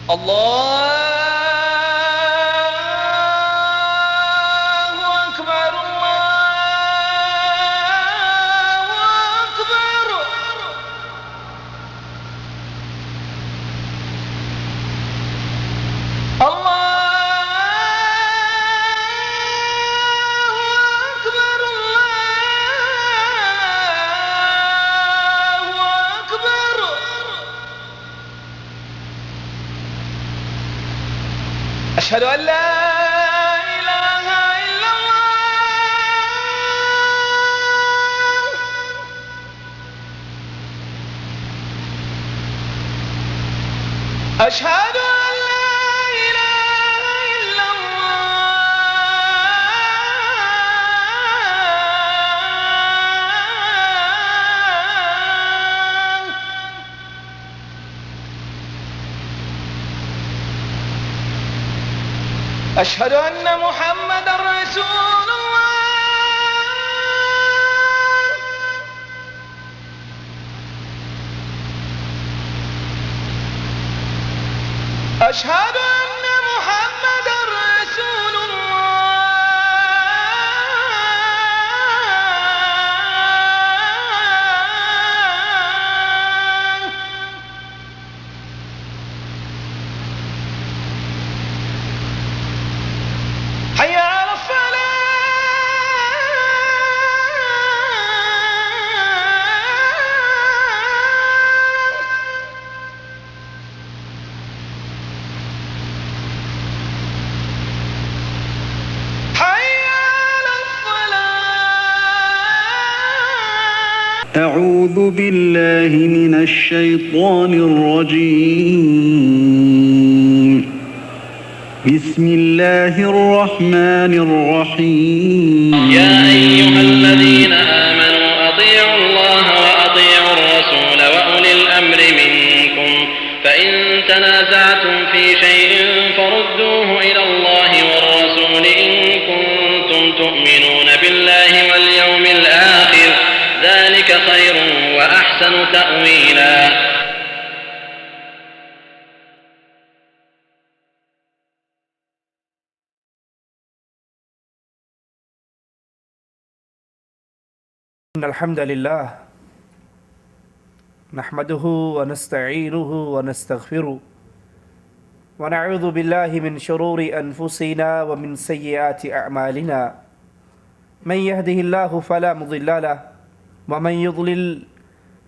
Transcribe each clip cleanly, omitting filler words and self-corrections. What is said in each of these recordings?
الله أكبر الله أكبر أشهد أن لا إله إلا الله أشهد أن لا إله إلا الله أشهد أن محمد رسول الله أشهد أن محمد رسول الله حي على الفلاح حي على الصلاة أعوذ بالله من الشيطان الرجيم بسم الله الرحمن الرحيم يا أيها الذين آمنوا أطيعوا الله وأطيعوا الرسول وأولي الأمر منكم فإن تنازعتم في شيء فردوه إلى الله والرسول إن كنتم تؤمنون بالله واليوم الآخر ذلك خير وأحسن تأويلا إن الحمد لله نحمده ونستعينه ونستغفره ونعوذ بالله من شرور أنفسنا ومن سيئات أعمالنا من يهده الله فلا مضل له ومن يضلل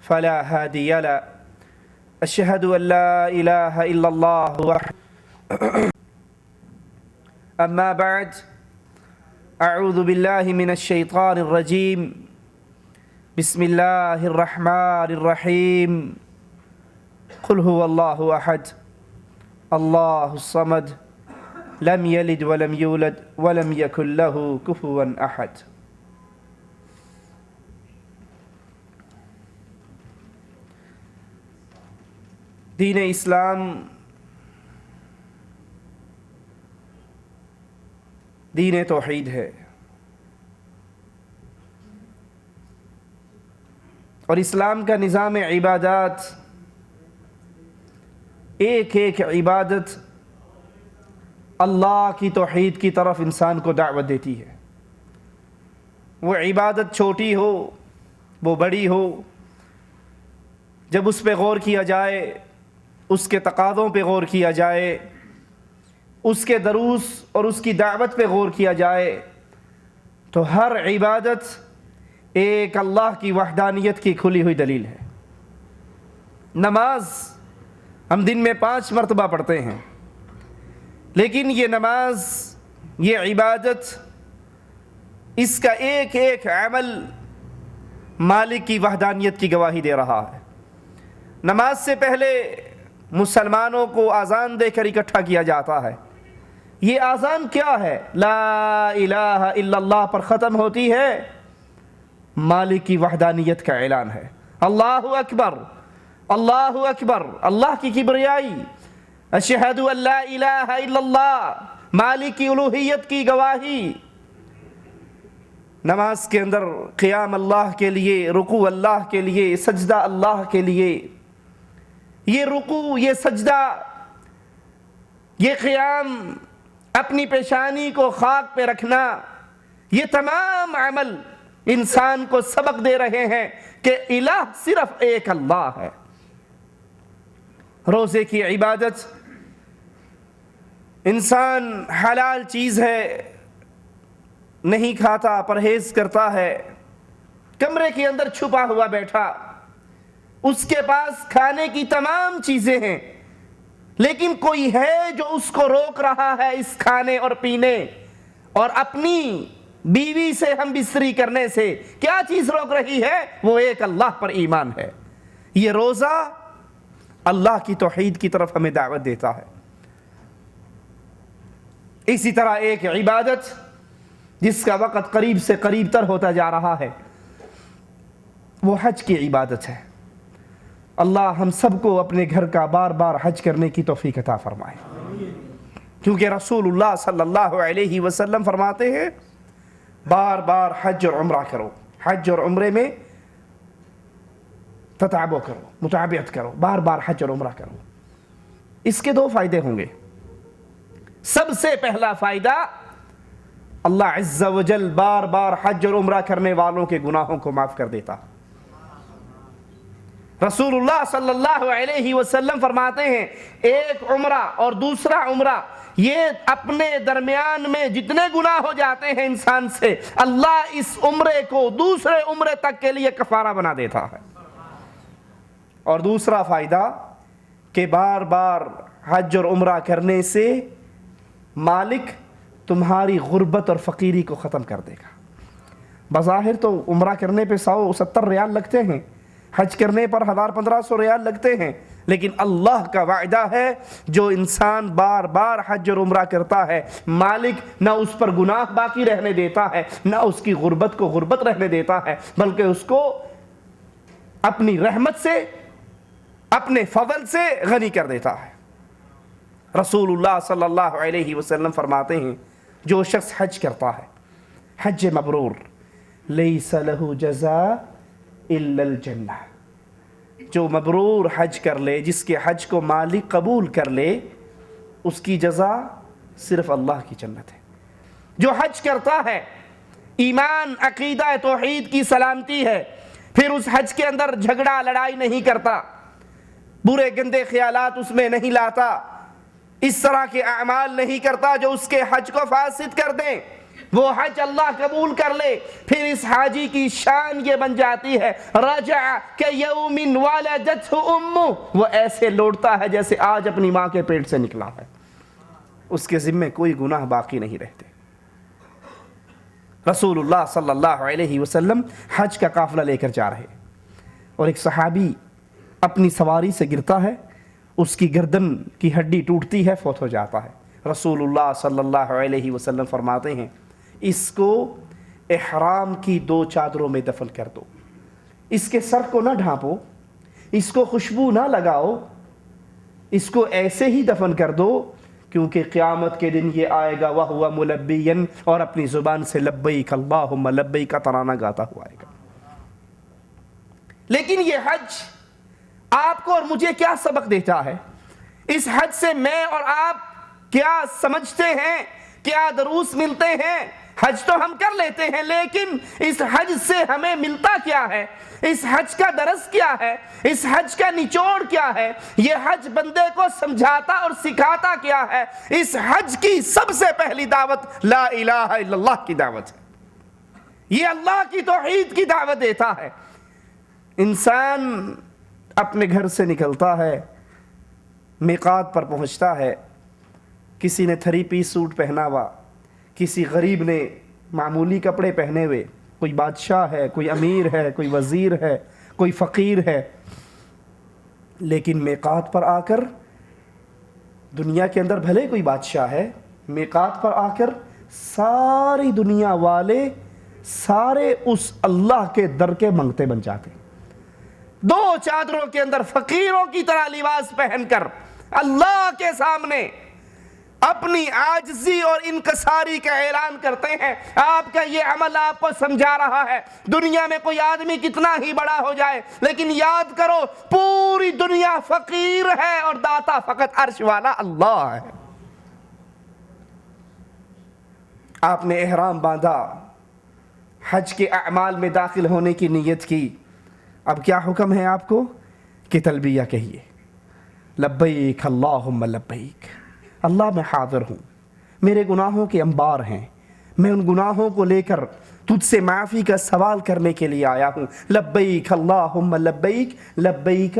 فلا هادي له أشهد أن لا إله إلا الله وحده أما بعد أعوذ بالله من الشيطان الرجيم بسم الله الرحمن الرحيم قل هو الله أحد الله الصمد لم يلد ولم يولد ولم يكن له كفوا أحد دین اسلام دین توحید ہے اور اسلام کا نظام عبادات ایک ایک عبادت اللہ کی توحید کی طرف انسان کو دعوت دیتی ہے. وہ عبادت چھوٹی ہو وہ بڑی ہو، جب اس پہ غور کیا جائے، اس کے تقاضوں پہ غور کیا جائے، اس کے دروس اور اس کی دعوت پہ غور کیا جائے، تو ہر عبادت ایک اللہ کی وحدانیت کی کھلی ہوئی دلیل ہے. نماز ہم دن میں 5 مرتبہ پڑھتے ہیں، لیکن یہ نماز، یہ عبادت، اس کا ایک ایک عمل مالک کی وحدانیت کی گواہی دے رہا ہے. نماز سے پہلے مسلمانوں کو اذان دے کر اکٹھا کیا جاتا ہے. یہ اذان کیا ہے؟ لا الہ الا اللہ پر ختم ہوتی ہے، مالک کی وحدانیت کا اعلان ہے. اللہ اکبر، اللہ اکبر، اللہ کی کبریائی، اشہد ان لا الہ الا اللہ، مالک کی الوہیت کی گواہی. نماز کے اندر قیام اللہ کے لیے، رکوع اللہ کے لیے، سجدہ اللہ کے لیے. یہ رکوع، یہ سجدہ یہ قیام، اپنی پیشانی کو خاک پہ رکھنا، یہ تمام عمل انسان کو سبق دے رہے ہیں کہ الہ صرف ایک اللہ ہے۔ روزے کی عبادت، انسان حلال چیز ہے نہیں کھاتا، پرہیز کرتا ہے، کمرے کے اندر چھپا ہوا بیٹھا، اس کے پاس کھانے کی تمام چیزیں ہیں، لیکن کوئی ہے جو اس کو روک رہا ہے اس کھانے اور پینے اور اپنی بیوی سے ہم بستری کرنے سے۔ کیا چیز روک رہی ہے؟ وہ ایک اللہ پر ایمان ہے۔ یہ روزہ اللہ کی توحید کی طرف ہمیں دعوت دیتا ہے۔ اسی طرح ایک عبادت جس کا وقت قریب سے قریب تر ہوتا جا رہا ہے، وہ حج کی عبادت ہے۔ اللہ ہم سب کو اپنے گھر کا بار بار حج کرنے کی توفیق عطا فرمائے، کیونکہ رسول اللہ صلی اللہ علیہ وسلم فرماتے ہیں بار بار حج اور عمرہ کرو، حج اور عمرے میں تتابع کرو، متابعت کرو، بار بار حج اور عمرہ کرو۔ اس کے دو فائدے ہوں گے۔ سب سے پہلا فائدہ، اللہ عز و جل بار بار حج اور عمرہ کرنے والوں کے گناہوں کو معاف کر دیتا۔ رسول اللہ صلی اللہ علیہ وسلم فرماتے ہیں ایک عمرہ اور دوسرا عمرہ، یہ اپنے درمیان میں جتنے گناہ ہو جاتے ہیں انسان سے، اللہ اس عمرے کو دوسرے عمرے تک کے لیے کفارہ بنا دیتا ہے۔ اور دوسرا فائدہ کہ بار بار حج اور عمرہ کرنے سے مالک تمہاری غربت اور فقیری کو ختم کر دے گا۔ بظاہر تو عمرہ کرنے پہ 170 ریال لگتے ہیں، حج کرنے پر 1500 ریال لگتے ہیں، لیکن اللہ کا وعدہ ہے جو انسان بار بار حج اور عمرہ کرتا ہے، مالک نہ اس پر گناہ باقی رہنے دیتا ہے، نہ اس کی غربت کو غربت رہنے دیتا ہے، بلکہ اس کو اپنی رحمت سے، اپنے فضل سے غنی کر دیتا ہے۔ رسول اللہ صلی اللہ علیہ وسلم فرماتے ہیں جو شخص حج کرتا ہے، حج مبرور، لیس لہ جزاء الا الجنہ، جو مبرور حج کر لے، جس کے حج کو مالک قبول کر لے، اس کی جزا صرف اللہ کی جنت ہے۔ جو حج کرتا ہے، ایمان، عقیدہ توحید کی سلامتی ہے، پھر اس حج کے اندر جھگڑا لڑائی نہیں کرتا، برے گندے خیالات اس میں نہیں لاتا، اس طرح کے اعمال نہیں کرتا جو اس کے حج کو فاسد کر دیں، وہ حج اللہ قبول کر لے، پھر اس حاجی کی شان یہ بن جاتی ہے رجع کیوم ولدتہ امہ، وہ ایسے لوٹتا ہے جیسے آج اپنی ماں کے پیٹ سے نکلا ہے، اس کے ذمے کوئی گناہ باقی نہیں رہتے۔ رسول اللہ صلی اللہ علیہ وسلم حج کا قافلہ لے کر جا رہے، اور ایک صحابی اپنی سواری سے گرتا ہے، اس کی گردن کی ہڈی ٹوٹتی ہے، فوت ہو جاتا ہے۔ رسول اللہ صلی اللہ علیہ وسلم فرماتے ہیں اس کو احرام کی 2 چادروں میں دفن کر دو، اس کے سر کو نہ ڈھانپو، اس کو خوشبو نہ لگاؤ، اس کو ایسے ہی دفن کر دو، کیونکہ قیامت کے دن یہ آئے گا وَهُوَ مُلَبِّيًّا، اور اپنی زبان سے لبیک اللہم لبیک کا ترانہ گاتا ہوا آئے گا۔ لیکن یہ حج آپ کو اور مجھے کیا سبق دیتا ہے؟ اس حج سے میں اور آپ کیا سمجھتے ہیں، کیا دروس ملتے ہیں؟ حج تو ہم کر لیتے ہیں، لیکن اس حج سے ہمیں ملتا کیا ہے؟ اس حج کا درس کیا ہے؟ اس حج کا نچوڑ کیا ہے؟ یہ حج بندے کو سمجھاتا اور سکھاتا کیا ہے؟ اس حج کی سب سے پہلی دعوت لا الہ الا اللہ کی دعوت ہے، یہ اللہ کی توحید کی دعوت دیتا ہے۔ انسان اپنے گھر سے نکلتا ہے، میقات پر پہنچتا ہے، کسی نے 3 پیس سوٹ پہنا ہوا، کسی غریب نے معمولی کپڑے پہنے ہوئے، کوئی بادشاہ ہے، کوئی امیر ہے، کوئی وزیر ہے، کوئی فقیر ہے، لیکن میقات پر آ کر، دنیا کے اندر بھلے کوئی بادشاہ ہے، میقات پر آ کر ساری دنیا والے سارے اس اللہ کے در کے منگتے بن جاتے، 2 چادروں کے اندر فقیروں کی طرح لباس پہن کر اللہ کے سامنے اپنی عاجزی اور انکساری کا اعلان کرتے ہیں۔ آپ کا یہ عمل آپ کو سمجھا رہا ہے دنیا میں کوئی آدمی کتنا ہی بڑا ہو جائے، لیکن یاد کرو پوری دنیا فقیر ہے اور داتا فقط عرش والا اللہ ہے۔ آپ نے احرام باندھا، حج کے اعمال میں داخل ہونے کی نیت کی، اب کیا حکم ہے آپ کو کہ تلبیہ کہیے، لبیک اللہم لبیک، اللہ میں حاضر ہوں، میرے گناہوں کے انبار ہیں، میں ان گناہوں کو لے کر تجھ سے معافی کا سوال کرنے کے لیے آیا ہوں، لبیک اللہم لبیک لبیک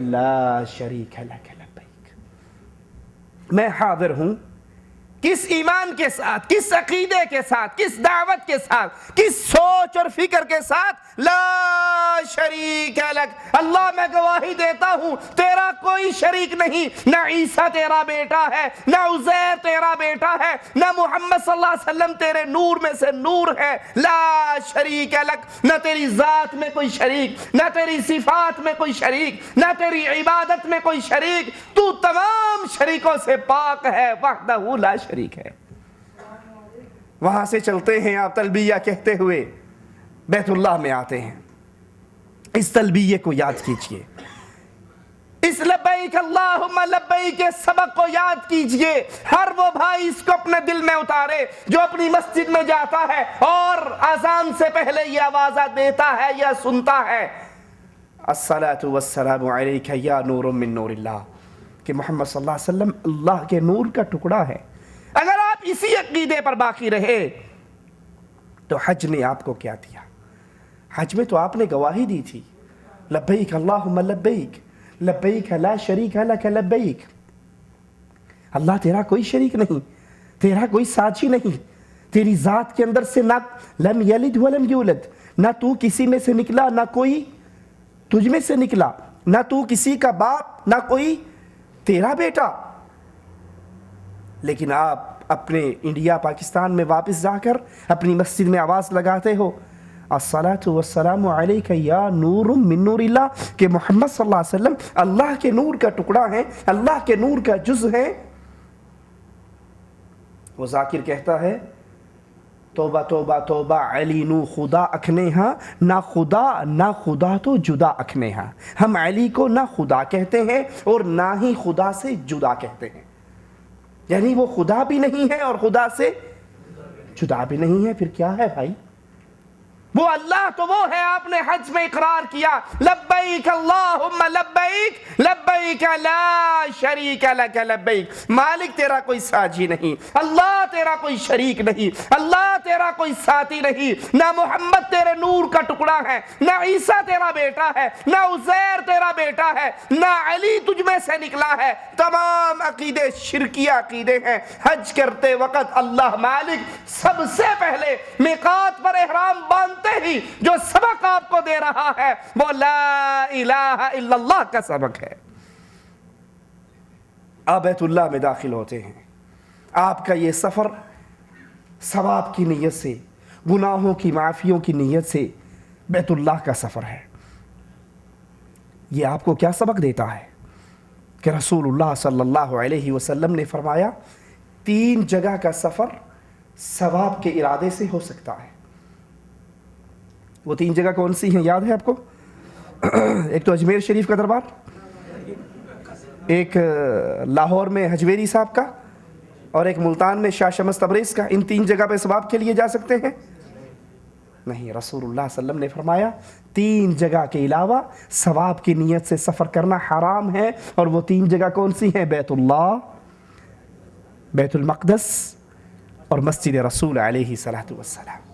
لا شریک لک لبیک، میں حاضر ہوں، کس ایمان کے ساتھ، کس عقیدے کے ساتھ، کس دعوت کے ساتھ، کس سوچ اور فکر کے ساتھ، لا شریک لک، اللہ میں گواہی دیتا ہوں تیرا کوئی شریک نہیں، نہ عیسیٰ تیرا بیٹا ہے، نہ عزیر تیرا بیٹا ہے، نہ محمد صلی اللہ علیہ وسلم تیرے نور میں سے نور ہے، لا شریک لک، نہ تیری ذات میں کوئی شریک، نہ تیری صفات میں کوئی شریک، نہ تیری عبادت میں کوئی شریک، تو تمام شریکوں سے پاک ہے، وحدہ لا شریک ہے۔ وہاں سے چلتے ہیں آپ تلبیہ کہتے ہوئے بیت اللہ میں آتے ہیں، اس تلبیہ کو یاد کیجئے، اس لبیک اللہم لبیک کے سبق کو یاد کیجئے، ہر وہ بھائی اس کو اپنے دل میں اتارے جو اپنی مسجد میں جاتا ہے اور اذان سے پہلے یہ آوازہ دیتا ہے یا سنتا ہے، الصلاۃ والسلام علیک یا نور من نور اللہ، کہ محمد صلی اللہ علیہ وسلم اللہ کے نور کا ٹکڑا ہے۔ اگر آپ اسی عقیدے پر باقی رہے تو حج نے آپ کو کیا دیا؟ حج میں تو آپ نے گواہی دی تھی، لبیک اللہم لبیک لبیک لا شریک لک لبیک، اللہ تیرا کوئی شریک نہیں، تیرا کوئی ساتھی نہیں، تیری ذات کے اندر سے نہ لم یلد ولم یولد، نہ تو کسی میں سے نکلا، نہ کوئی تجھ میں سے نکلا، نہ تو کسی کا باپ، نہ کوئی تیرا بیٹا۔ لیکن آپ اپنے انڈیا پاکستان میں واپس جا کر اپنی مسجد میں آواز لگاتے ہو، الصلاۃ والسلام علیک یا نور من نور اللہ، کہ محمد صلی اللہ علیہ وسلم اللہ کے نور کا ٹکڑا ہے، اللہ کے نور کا جز ہے۔ وہ ذاکر کہتا ہے توبہ توبہ توبہ علی نو خدا اکھنے ہاں، نہ خدا تو جدا اکھنے ہاں، ہم علی کو نہ خدا کہتے ہیں اور نہ ہی خدا سے جدا کہتے ہیں، یعنی وہ خدا بھی نہیں ہے اور خدا سے جدا بھی نہیں ہے، پھر کیا ہے بھائی؟ وہ اللہ تو وہ ہے، آپ نے حج میں اقرار کیا، لبیک اللہم لبیک لبیک لا شریک لک لبیک، مالک تیرا کوئی ساجی نہیں، اللہ تیرا کوئی شریک نہیں، اللہ تیرا کوئی ساتھی نہیں، نہ محمد تیرے نور کا ٹکڑا ہے، نہ عیسیٰ تیرا بیٹا ہے، نہ عزیر تیرا بیٹا ہے، نہ علی تجھ میں سے نکلا ہے، تمام عقیدے شرکیہ عقیدے ہیں۔ حج کرتے وقت اللہ مالک سب سے پہلے میقات پر احرام باندھتے ہی جو سبق آپ کو دے رہا ہے وہ لا الہ الا اللہ کا سبق ہے۔ آپ بیت اللہ میں داخل ہوتے ہیں، آپ کا یہ سفر ثواب کی نیت سے، گناہوں کی معافیوں کی نیت سے بیت اللہ کا سفر ہے۔ یہ آپ کو کیا سبق دیتا ہے کہ رسول اللہ صلی اللہ علیہ وسلم نے فرمایا 3 جگہ کا سفر ثواب کے ارادے سے ہو سکتا ہے۔ وہ 3 جگہ کون سی ہیں یاد ہے آپ کو؟ ایک تو اجمیر شریف کا دربار، ایک لاہور میں حجویری صاحب کا، اور ایک ملتان میں شاہ شمس تبریز کا۔ ان 3 جگہ پہ ثواب کے لیے جا سکتے ہیں؟ نہیں، رسول اللہ صلی اللہ علیہ وسلم نے فرمایا 3 جگہ کے علاوہ ثواب کی نیت سے سفر کرنا حرام ہے، اور وہ 3 جگہ کون سی ہیں؟ بیت اللہ، بیت المقدس اور مسجد رسول علیہ الصلوۃ والسلام۔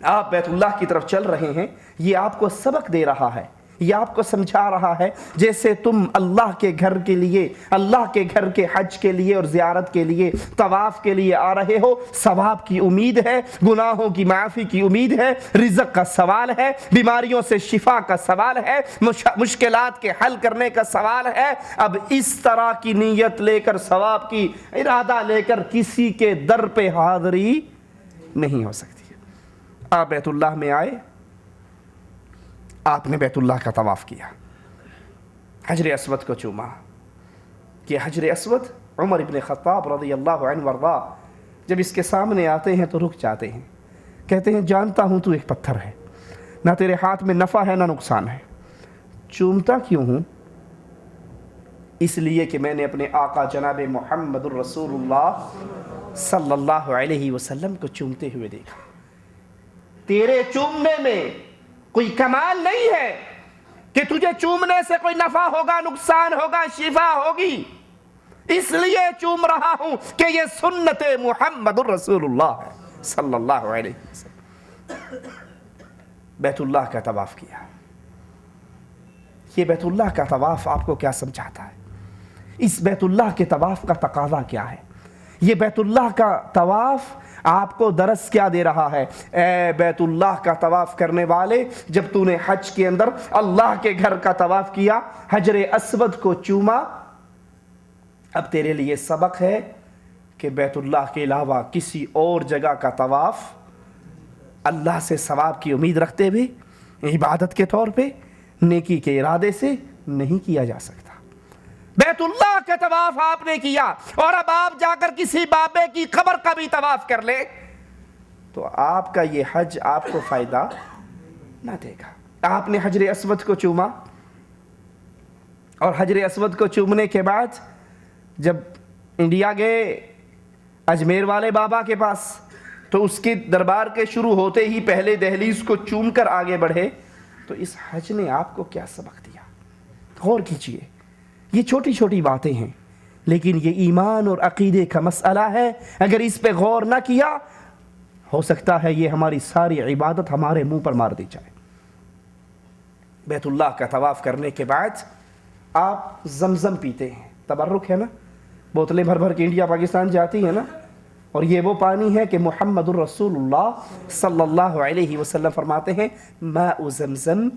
آپ بیت اللہ کی طرف چل رہے ہیں، یہ آپ کو سبق دے رہا ہے، یہ آپ کو سمجھا رہا ہے جیسے تم اللہ کے گھر کے لیے، اللہ کے گھر کے حج کے لیے اور زیارت کے لیے، طواف کے لیے آ رہے ہو، ثواب کی امید ہے، گناہوں کی معافی کی امید ہے، رزق کا سوال ہے، بیماریوں سے شفا کا سوال ہے، مشکلات کے حل کرنے کا سوال ہے۔ اب اس طرح کی نیت لے کر، ثواب کی ارادہ لے کر کسی کے در پہ حاضری نہیں ہو سکتی۔ آپ بیت اللہ میں آئے، آپ نے بیت اللہ کا طواف کیا، حجر اسود کو چوما، کہ حجر اسود عمر ابن خطاب رضی اللہ عنہ وارضا جب اس کے سامنے آتے ہیں تو رک جاتے ہیں، کہتے ہیں جانتا ہوں تو ایک پتھر ہے، نہ تیرے ہاتھ میں نفع ہے نہ نقصان ہے، چومتا کیوں ہوں؟ اس لیے کہ میں نے اپنے آقا جناب محمد الرسول اللہ صلی اللہ علیہ وسلم کو چومتے ہوئے دیکھا۔ تیرے چومنے میں کوئی کمال نہیں ہے کہ تجھے چومنے سے کوئی نفع ہوگا، نقصان ہوگا، شفا ہوگی، اس لیے چوم رہا ہوں کہ یہ سنت محمد الرسول اللہ ہے صلی اللہ علیہ وسلم۔ بیت اللہ کا طواف کیا۔ یہ بیت اللہ کا طواف آپ کو کیا سمجھاتا ہے؟ اس بیت اللہ کے طواف کا تقاضا کیا ہے؟ یہ بیت اللہ کا طواف آپ کو درس کیا دے رہا ہے؟ اے بیت اللہ کا طواف کرنے والے، جب تو نے حج کے اندر اللہ کے گھر کا طواف کیا، حجر اسود کو چوما، اب تیرے لیے سبق ہے کہ بیت اللہ کے علاوہ کسی اور جگہ کا طواف اللہ سے ثواب کی امید رکھتے ہوئے، عبادت کے طور پہ، نیکی کے ارادے سے نہیں کیا جا سکتا۔ بیت اللہ کا طواف آپ نے کیا، اور اب آپ جا کر کسی بابے کی قبر کا بھی طواف کر لے تو آپ کا یہ حج آپ کو فائدہ نہ دے گا۔ آپ نے حجر اسود کو چوما، اور حجر اسود کو چومنے کے بعد جب انڈیا گئے اجمیر والے بابا کے پاس، تو اس کے دربار کے شروع ہوتے ہی پہلے دہلیز کو چوم کر آگے بڑھے، تو اس حج نے آپ کو کیا سبق دیا؟ غور کیجئے۔ یہ چھوٹی چھوٹی باتیں ہیں، لیکن یہ ایمان اور عقیدے کا مسئلہ ہے۔ اگر اس پہ غور نہ کیا، ہو سکتا ہے یہ ہماری ساری عبادت ہمارے منہ پر مار دی جائے۔ بیت اللہ کا طواف کرنے کے بعد آپ زمزم پیتے ہیں، تبرک ہے نا، بوتلیں بھر بھر کے انڈیا پاکستان جاتی ہیں نا، اور یہ وہ پانی ہے کہ محمد الرسول اللہ صلی اللہ علیہ وسلم فرماتے ہیں ماء زمزم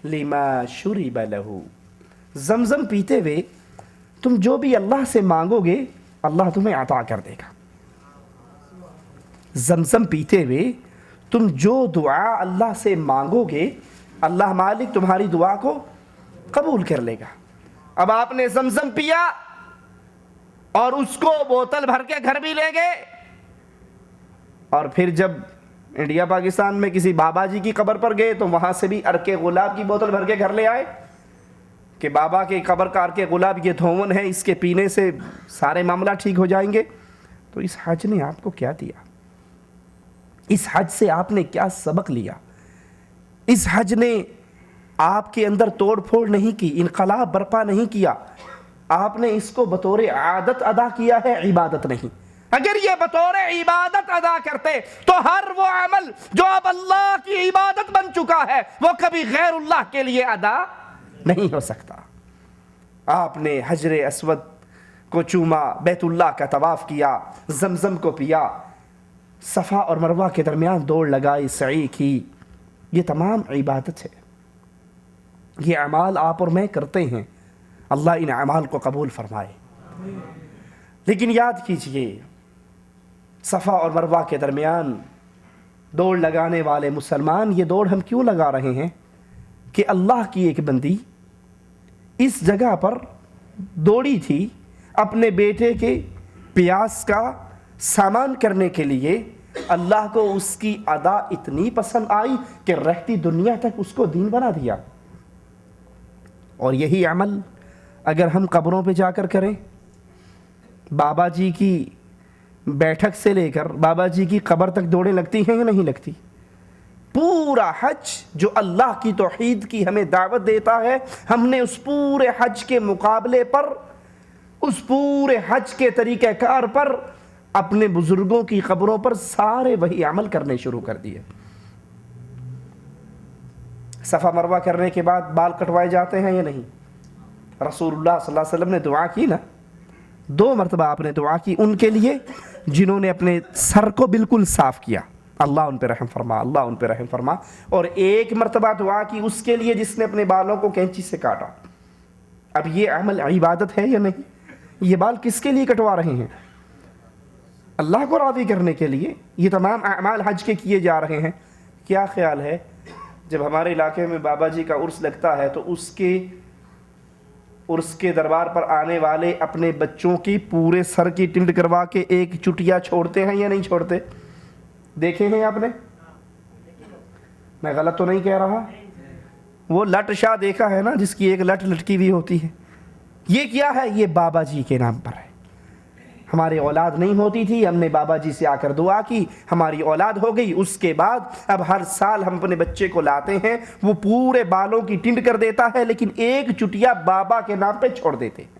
لما شرب لہ۔ زمزم پیتے ہوئے تم جو بھی اللہ سے مانگو گے اللہ تمہیں عطا کر دے گا۔ زمزم پیتے ہوئے تم جو دعا اللہ سے مانگو گے اللہ مالک تمہاری دعا کو قبول کر لے گا۔ اب آپ نے زمزم پیا اور اس کو بوتل بھر کے گھر بھی لے گئے، اور پھر جب انڈیا پاکستان میں کسی بابا جی کی قبر پر گئے تو وہاں سے بھی عرق گلاب کی بوتل بھر کے گھر لے آئے کہ بابا کے قبر کا عرق گلاب یہ دھون ہے، اس کے پینے سے سارے معاملہ ٹھیک ہو جائیں گے۔ تو اس حج نے آپ کو کیا دیا؟ اس حج سے آپ نے کیا سبق لیا؟ اس حج نے آپ کے اندر توڑ پھوڑ نہیں کی، انقلاب برپا نہیں کیا، آپ نے اس کو بطور عادت ادا کیا ہے، عبادت نہیں۔ اگر یہ بطور عبادت ادا کرتے تو ہر وہ عمل جو اب اللہ کی عبادت بن چکا ہے وہ کبھی غیر اللہ کے لیے ادا نہیں ہو سکتا۔ آپ نے حجر اسود کو چوما، بیت اللہ کا طواف کیا، زمزم کو پیا، صفا اور مروہ کے درمیان دوڑ لگائی، سعی کی، یہ تمام عبادت ہے۔ یہ اعمال آپ اور میں کرتے ہیں، اللہ ان اعمال کو قبول فرمائے۔ لیکن یاد کیجئے، صفا اور مروہ کے درمیان دوڑ لگانے والے مسلمان یہ دوڑ ہم کیوں لگا رہے ہیں؟ کہ اللہ کی ایک بندی اس جگہ پر دوڑی تھی اپنے بیٹے کے پیاس کا سامان کرنے کے لیے، اللہ کو اس کی ادا اتنی پسند آئی کہ رہتی دنیا تک اس کو دین بنا دیا۔ اور یہی عمل اگر ہم قبروں پہ جا کر کریں، بابا جی کی بیٹھک سے لے کر بابا جی کی قبر تک دوڑیں لگتی ہیں یا نہیں لگتی؟ پورا حج جو اللہ کی توحید کی ہمیں دعوت دیتا ہے، ہم نے اس پورے حج کے مقابلے پر، اس پورے حج کے طریقہ کار پر اپنے بزرگوں کی قبروں پر سارے وہی عمل کرنے شروع کر دیے۔ صفا مروہ کرنے کے بعد بال کٹوائے جاتے ہیں یا نہیں؟ رسول اللہ صلی اللہ علیہ وسلم نے دعا کی نا، 2 مرتبہ آپ نے دعا کی ان کے لیے جنہوں نے اپنے سر کو بالکل صاف کیا، اللہ ان پہ رحم فرما، اللہ ان پہ رحم فرما، اور 1 مرتبہ دعا کی اس کے لیے جس نے اپنے بالوں کو کینچی سے کاٹا۔ اب یہ عمل عبادت ہے یا نہیں؟ یہ بال کس کے لیے کٹوا رہے ہیں؟ اللہ کو راضی کرنے کے لیے۔ یہ تمام اعمال حج کے کیے جا رہے ہیں۔ کیا خیال ہے جب ہمارے علاقے میں بابا جی کا عرس لگتا ہے تو اس کے دربار پر آنے والے اپنے بچوں کی پورے سر کی ٹنڈ کروا کے ایک چٹیا چھوڑتے ہیں یا نہیں چھوڑتے؟ دیکھے ہیں آپ نے؟ میں غلط تو نہیں کہہ رہا؟ وہ لٹ شاہ دیکھا ہے نا، جس کی ایک لٹ لٹکی ہوئی ہوتی ہے، یہ کیا ہے؟ یہ بابا جی کے نام پر ہے. ہماری اولاد نہیں ہوتی تھی، ہم نے بابا جی سے آ کر دعا کی، ہماری اولاد ہو گئی. اس کے بعد اب ہر سال ہم اپنے بچے کو لاتے ہیں، وہ پورے بالوں کی ٹنڈ کر دیتا ہے، لیکن ایک چٹیا بابا کے نام پہ چھوڑ دیتے ہیں.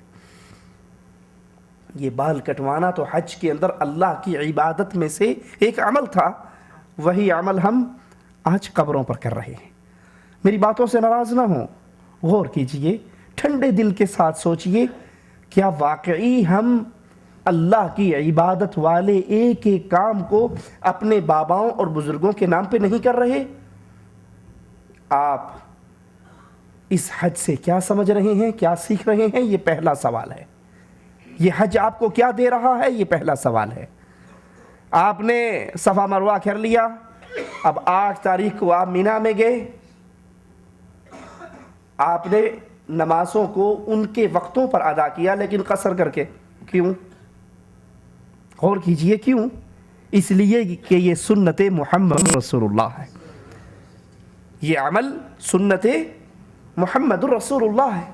یہ بال کٹوانا تو حج کے اندر اللہ کی عبادت میں سے ایک عمل تھا، وہی عمل ہم آج قبروں پر کر رہے ہیں. میری باتوں سے ناراض نہ ہوں، غور کیجئے، ٹھنڈے دل کے ساتھ سوچئے، کیا واقعی ہم اللہ کی عبادت والے ایک ایک کام کو اپنے باباؤں اور بزرگوں کے نام پہ نہیں کر رہے؟ آپ اس حج سے کیا سمجھ رہے ہیں، کیا سیکھ رہے ہیں؟ یہ پہلا سوال ہے. یہ حج آپ کو کیا دے رہا ہے؟ یہ پہلا سوال ہے. آپ نے صفا مروہ کر لیا، اب 8 تاریخ کو آپ مینا میں گئے، آپ نے نمازوں کو ان کے وقتوں پر ادا کیا لیکن قصر کر کے. کیوں؟ غور کیجئے کیوں؟ اس لیے کہ یہ سنت محمد رسول اللہ ہے. یہ عمل سنت محمد رسول اللہ ہے.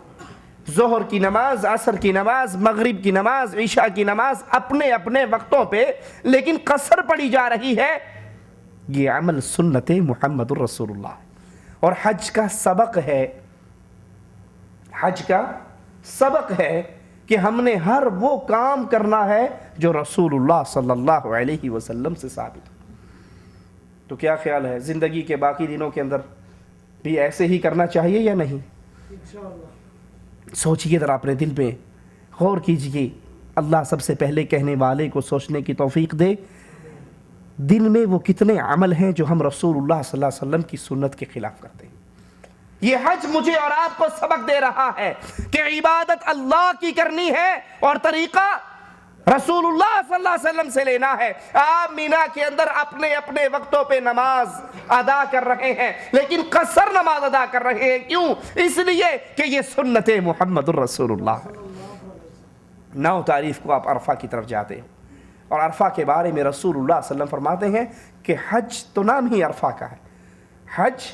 ظہر کی نماز، عصر کی نماز، مغرب کی نماز، عشاء کی نماز اپنے اپنے وقتوں پہ لیکن قصر پڑی جا رہی ہے. یہ عمل سنت محمد رسول اللہ ہے. اور حج کا سبق ہے، حج کا سبق ہے کہ ہم نے ہر وہ کام کرنا ہے جو رسول اللہ صلی اللہ علیہ وسلم سے ثابت. تو کیا خیال ہے، زندگی کے باقی دنوں کے اندر بھی ایسے ہی کرنا چاہیے یا نہیں؟ سوچئے ذرا اپنے دل میں، غور کیجئے. اللہ سب سے پہلے کہنے والے کو سوچنے کی توفیق دے، دن میں وہ کتنے عمل ہیں جو ہم رسول اللہ صلی اللہ علیہ وسلم کی سنت کے خلاف کرتے ہیں. یہ حج مجھے اور آپ کو سبق دے رہا ہے کہ عبادت اللہ کی کرنی ہے اور طریقہ رسول اللہ صلی اللہ علیہ وسلم سے لینا ہے. آپ مینا کے اندر اپنے اپنے وقتوں پہ نماز ادا کر رہے ہیں لیکن قصر نماز ادا کر رہے ہیں. کیوں؟ اس لیے کہ یہ سنت محمد الرسول اللہ ہے. 9 تاریخ کو آپ عرفہ کی طرف جاتے ہیں اور عرفہ کے بارے میں رسول اللہ صلی اللہ علیہ وسلم فرماتے ہیں کہ حج تو نام ہی عرفہ کا ہے، حج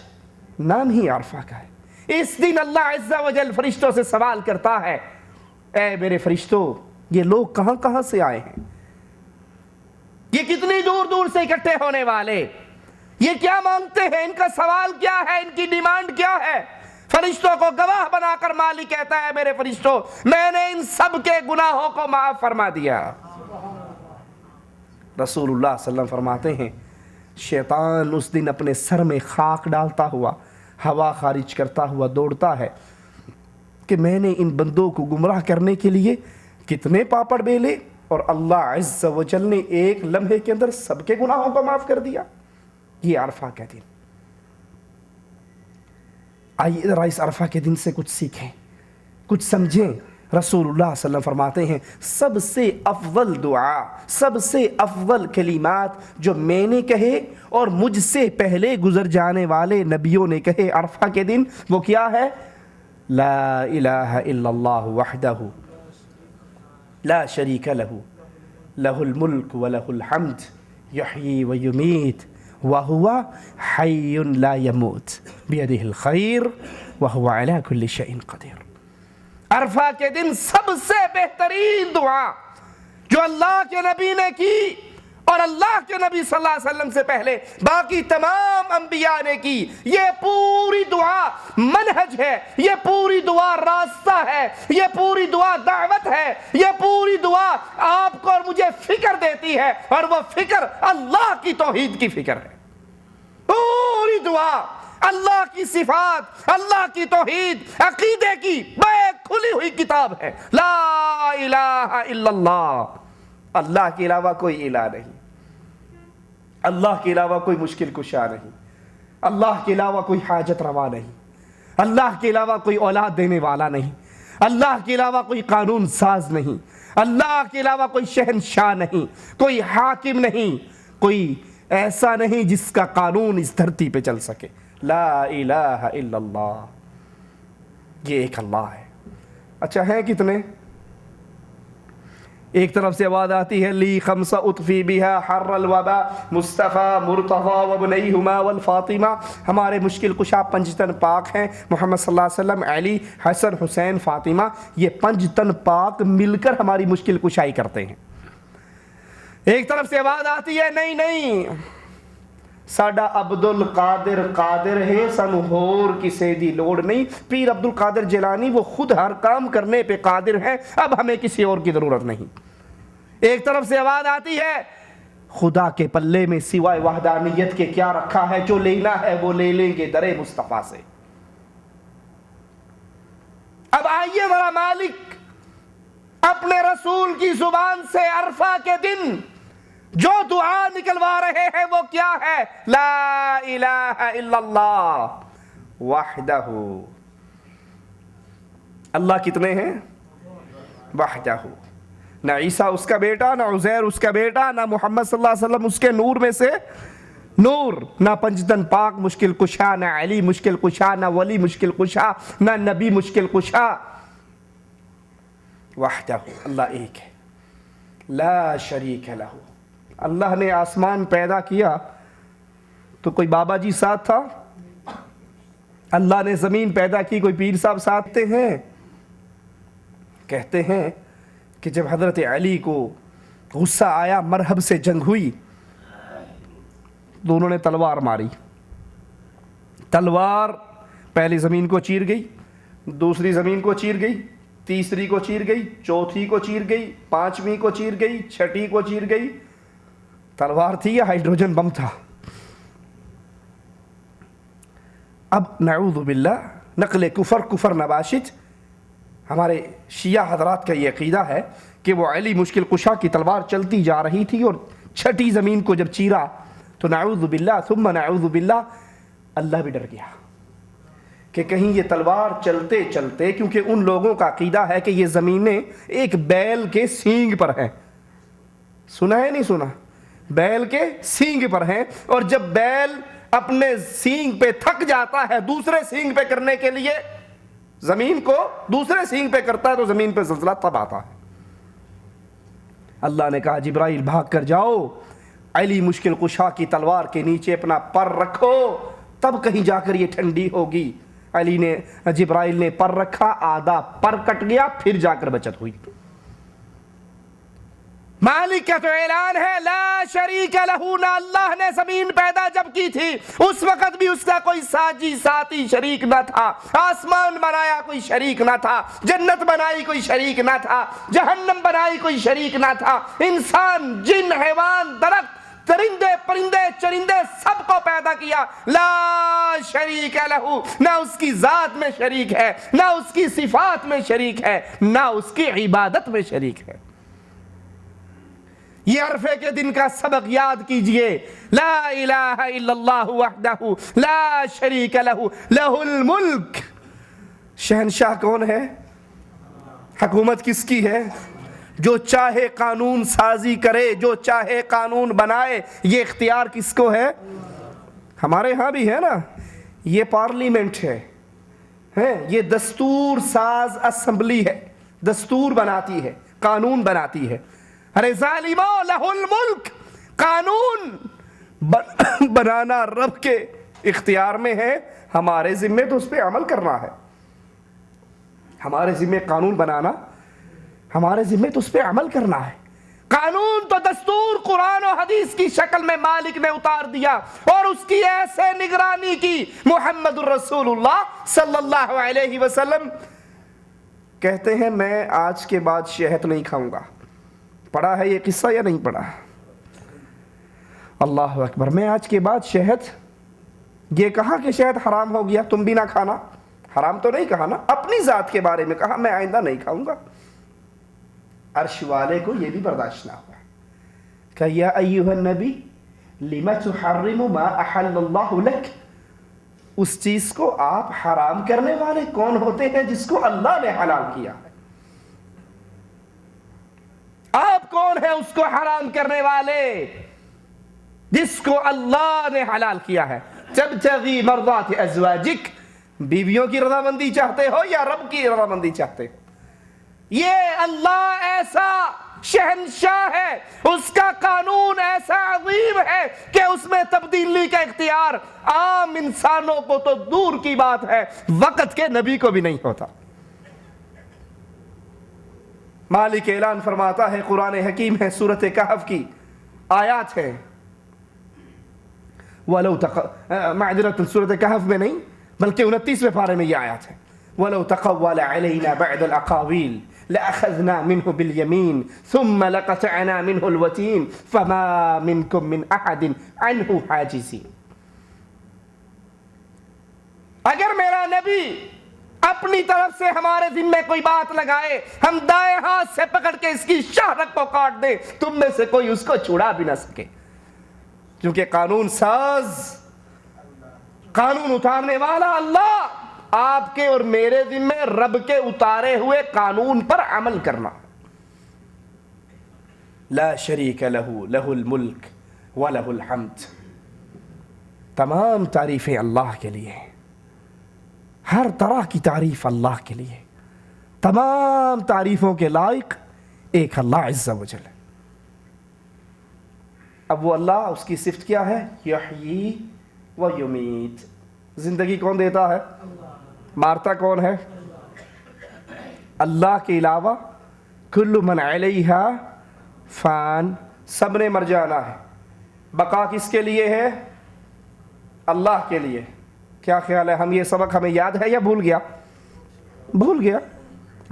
نام ہی عرفہ کا ہے. اس دن اللہ عز و جل فرشتوں سے سوال کرتا ہے، اے میرے فرشتوں، یہ لوگ کہاں کہاں سے آئے ہیں، یہ کتنی دور دور سے اکٹھے ہونے والے، یہ کیا مانگتے ہیں، ان کا سوال کیا ہے، ان کی ڈیمانڈ کیا ہے؟ فرشتوں کو گواہ بنا کر مالک کہتا ہے، میرے فرشتوں، میں نے ان سب کے گناہوں کو معاف فرما دیا. رسول اللہ صلی اللہ علیہ وسلم فرماتے ہیں شیطان اس دن اپنے سر میں خاک ڈالتا ہوا، ہوا خارج کرتا ہوا دوڑتا ہے کہ میں نے ان بندوں کو گمراہ کرنے کے لیے کتنے پاپڑ بیلے اور اللہ عز و جل نے ایک لمحے کے اندر سب کے گناہوں کو معاف کر دیا. یہ عرفہ کا دن. آئیے ذرا اس عرفہ کے دن سے کچھ سیکھیں، کچھ سمجھیں. رسول اللہ صلی اللہ علیہ وسلم فرماتے ہیں سب سے افضل دعا، سب سے افضل کلمات جو میں نے کہے اور مجھ سے پہلے گزر جانے والے نبیوں نے کہے عرفہ کے دن، وہ کیا ہے؟ لا الہ الا اللہ وحدہ لا شریک لہ لہ الملک ولہ الحمد یحیی ویمیت وہو حی لا یموت بیدہ الخیر وہو علی کل شیء قدیر. عرفہ کے دن سب سے بہترین دعا جو اللہ کے نبی نے کی اور اللہ کے نبی صلی اللہ علیہ وسلم سے پہلے باقی تمام انبیاء نے کی، یہ پوری دعا منہج ہے، یہ پوری دعا راستہ ہے، یہ پوری دعا دعوت ہے، یہ پوری دعا آپ کو اور مجھے فکر دیتی ہے، اور وہ فکر اللہ کی توحید کی فکر ہے. پوری دعا اللہ کی صفات، اللہ کی توحید، عقیدے کی ایک کھلی ہوئی کتاب ہے. لا الہ الا اللہ، اللہ کے علاوہ کوئی الہ نہیں، اللہ کے علاوہ کوئی مشکل کشا نہیں، اللہ کے علاوہ کوئی حاجت روا نہیں، اللہ کے علاوہ کوئی اولاد دینے والا نہیں، اللہ کے علاوہ کوئی قانون ساز نہیں، اللہ کے علاوہ کوئی شہنشاہ نہیں، کوئی حاکم نہیں، کوئی ایسا نہیں جس کا قانون اس دھرتی پہ چل سکے. لا الہ الا اللہ، یہ ایک اللہ ہے. اچھا ہیں کتنے؟ ایک طرف سے آواز آتی ہے لی خمسہ اطفی بہا حر الوبا مصطفیٰ مرتضیٰ وابنیہما والفاطمہ، ہمارے مشکل کشا 5 تن پاک ہیں، محمد صلی اللہ علیہ وسلم، علی، حسن، حسین، فاطمہ، یہ 5 تن پاک مل کر ہماری مشکل کشائی کرتے ہیں۔ ایک طرف سے آواز آتی ہے نہیں نہیں، ساڈا عبد القادر قادر ہے، سانو ہور کسے دی لوڑ نہیں، پیر عبد القادر جیلانی وہ خود ہر کام کرنے پہ قادر ہیں، اب ہمیں کسی اور کی ضرورت نہیں۔ ایک طرف سے آواز آتی ہے خدا کے پلے میں سوائے وحدانیت کے کیا رکھا ہے، جو لینا ہے وہ لے لیں گے در مصطفیٰ سے۔ اب آئیے ذرا مالک اپنے رسول کی زبان سے عرفہ کے دن جو دعا نکلوا رہے ہیں وہ کیا ہے؟ لا الہ الا اللہ وحدہ، اللہ کتنے ہیں؟ وحدہ، نہ عیسیٰ اس کا بیٹا، نہ عزیر اس کا بیٹا، نہ محمد صلی اللہ علیہ وسلم اس کے نور میں سے نور، نہ 5 تن پاک مشکل کشا، نہ علی مشکل کشا، نہ ولی مشکل کشا، نہ نبی مشکل کشا، وحدہ، اللہ ایک ہے، لا شریک لہ۔ اللہ نے آسمان پیدا کیا تو کوئی بابا جی ساتھ تھا؟ اللہ نے زمین پیدا کی کوئی پیر صاحب ساتھ ہیں؟ کہتے ہیں کہ جب حضرت علی کو غصہ آیا، مرحب سے جنگ ہوئی، دونوں نے تلوار ماری، تلوار پہلی زمین کو چیر گئی، دوسری زمین کو چیر گئی، تیسری کو چیر گئی، چوتھی کو چیر گئی، 5ویں کو چیر گئی، 6ٹھی کو چیر گئی۔ تلوار تھی یا ہائیڈروجن بم تھا؟ اب نعوذ باللہ نقل کفر نباشت، ہمارے شیعہ حضرات کا یہ عقیدہ ہے کہ وہ علی مشکل کشا کی تلوار چلتی جا رہی تھی اور 6ٹھی زمین کو جب چیرا تو نعوذ باللہ ثم نعوذ باللہ اللہ بھی ڈر گیا کہ کہیں یہ تلوار چلتے چلتے، کیونکہ ان لوگوں کا عقیدہ ہے کہ یہ زمینیں ایک بیل کے سینگ پر ہیں، سنا ہے نہیں سنا؟ بیل کے سینگ پر ہیں، اور جب بیل اپنے سینگ پہ تھک جاتا ہے دوسرے سینگ پہ کرنے کے لیے، زمین کو دوسرے سینگ پہ کرتا ہے تو زمین پہ زلزلہ تب آتا ہے۔ اللہ نے کہا جبرائیل بھاگ کر جاؤ، علی مشکل کشا کی تلوار کے نیچے اپنا پر رکھو، تب کہیں جا کر یہ ٹھنڈی ہوگی۔ جبرائیل نے پر رکھا، آدھا پر کٹ گیا، پھر جا کر بچت ہوئی۔ مالک کا تو اعلان ہے لا شریک لہ، نہ اللہ نے زمین پیدا جب کی تھی اس وقت بھی اس کا کوئی ساجی ساتھی شریک نہ تھا، آسمان بنایا کوئی شریک نہ تھا، جنت بنائی کوئی شریک نہ تھا، جہنم بنائی کوئی شریک نہ تھا، انسان، جن، حیوان، درخت، درندے، پرندے، چرندے سب کو پیدا کیا، لا شریک لہ، نہ اس کی ذات میں شریک ہے، نہ اس کی صفات میں شریک ہے، نہ اس کی عبادت میں شریک ہے۔ یہ عرفے کے دن کا سبق یاد کیجئے، لا الہ الا اللہ وحدہ لا شریک لہ، لہ الملک۔ شہنشاہ کون ہے؟ حکومت کس کی ہے؟ جو چاہے قانون سازی کرے، جو چاہے قانون بنائے، یہ اختیار کس کو ہے؟ ہمارے ہاں بھی ہے نا، یہ پارلیمنٹ ہے، یہ دستور ساز اسمبلی ہے، دستور بناتی ہے، قانون بناتی ہے۔ ارے ظالمو، لہ الملک، قانون بنانا رب کے اختیار میں ہے، ہمارے ذمہ تو اس پہ عمل کرنا ہے، ہمارے ذمہ قانون بنانا، ہمارے ذمہ تو اس پہ عمل کرنا ہے۔ قانون تو دستور قرآن و حدیث کی شکل میں مالک نے اتار دیا، اور اس کی ایسے نگرانی کی، محمد الرسول اللہ صلی اللہ علیہ وسلم کہتے ہیں میں آج کے بعد شہد نہیں کھاؤں گا۔ پڑھا ہے یہ قصہ یا نہیں پڑھا؟ اللہ اکبر، میں آج کے بعد شہد، یہ کہا کہ شہد حرام ہو گیا، تم بھی نہ کھانا، حرام تو نہیں کہا نا، اپنی ذات کے بارے میں کہا میں آئندہ نہیں کھاؤں گا۔ عرش والے کو یہ بھی برداشت نہ ہوا کہ یا ایھا النبی لم تحرم ما احل اللہ لک، اس چیز کو آپ حرام کرنے والے کون ہوتے ہیں جس کو اللہ نے حلال کیا ہے؟ آپ کون ہیں اس کو حرام کرنے والے جس کو اللہ نے حلال کیا ہے؟ تبتغی مرضات ازواجک، بیویوں کی رضامندی چاہتے ہو یا رب کی رضامندی چاہتے ہو؟ یہ اللہ ایسا شہنشاہ ہے، اس کا قانون ایسا عظیم ہے کہ اس میں تبدیلی کا اختیار عام انسانوں کو تو دور کی بات ہے، وقت کے نبی کو بھی نہیں ہوتا۔ مالک اعلان فرماتا ہے، قرآن حکیم ہے، سورۃ کہف کی آیات ہے، معذرت سورۃ کہف میں نہیں بلکہ 29ویں پارے میں یہ آیات ہے، وَلَوْ تَقَوَّلَ عَلَيْنَا بَعْدَ الْأَقَاوِيلِ لَأَخَذْنَا مِنْهُ بِالْيَمِينِ ثُمَّ لَقَطَعْنَا مِنْهُ الْوَتِينَ فَمَا مِنْكُمْ مِنْ أَحَدٍ عَنْهُ حَاجِزِينَ۔ اگر میرا نبی اپنی طرف سے ہمارے ذمے کوئی بات لگائے، ہم دائیں ہاتھ سے پکڑ کے اس کی شہرت کو کاٹ دیں، تم میں سے کوئی اس کو چھڑا بھی نہ سکے، کیونکہ قانون ساز، قانون اتارنے والا اللہ، آپ کے اور میرے ذمے رب کے اتارے ہوئے قانون پر عمل کرنا۔ لا شریک لہ، لہ الملک ولہ الحمد۔ تمام تعریفیں اللہ کے لیے، ہر طرح کی تعریف اللہ کے لیے، تمام تعریفوں کے لائق ایک اللہ عز و جل۔ اب وہ اللہ، اس کی صفت کیا ہے؟ یحیی و یمیت۔ زندگی کون دیتا ہے؟ مارتا کون ہے؟ اللہ کے علاوہ کل من علیہا فان، سب نے مر جانا ہے، بقا کس کے لیے ہے؟ اللہ کے لیے۔ کیا خیال ہے، ہم یہ سبق ہمیں یاد ہے یا بھول گیا؟ بھول گیا۔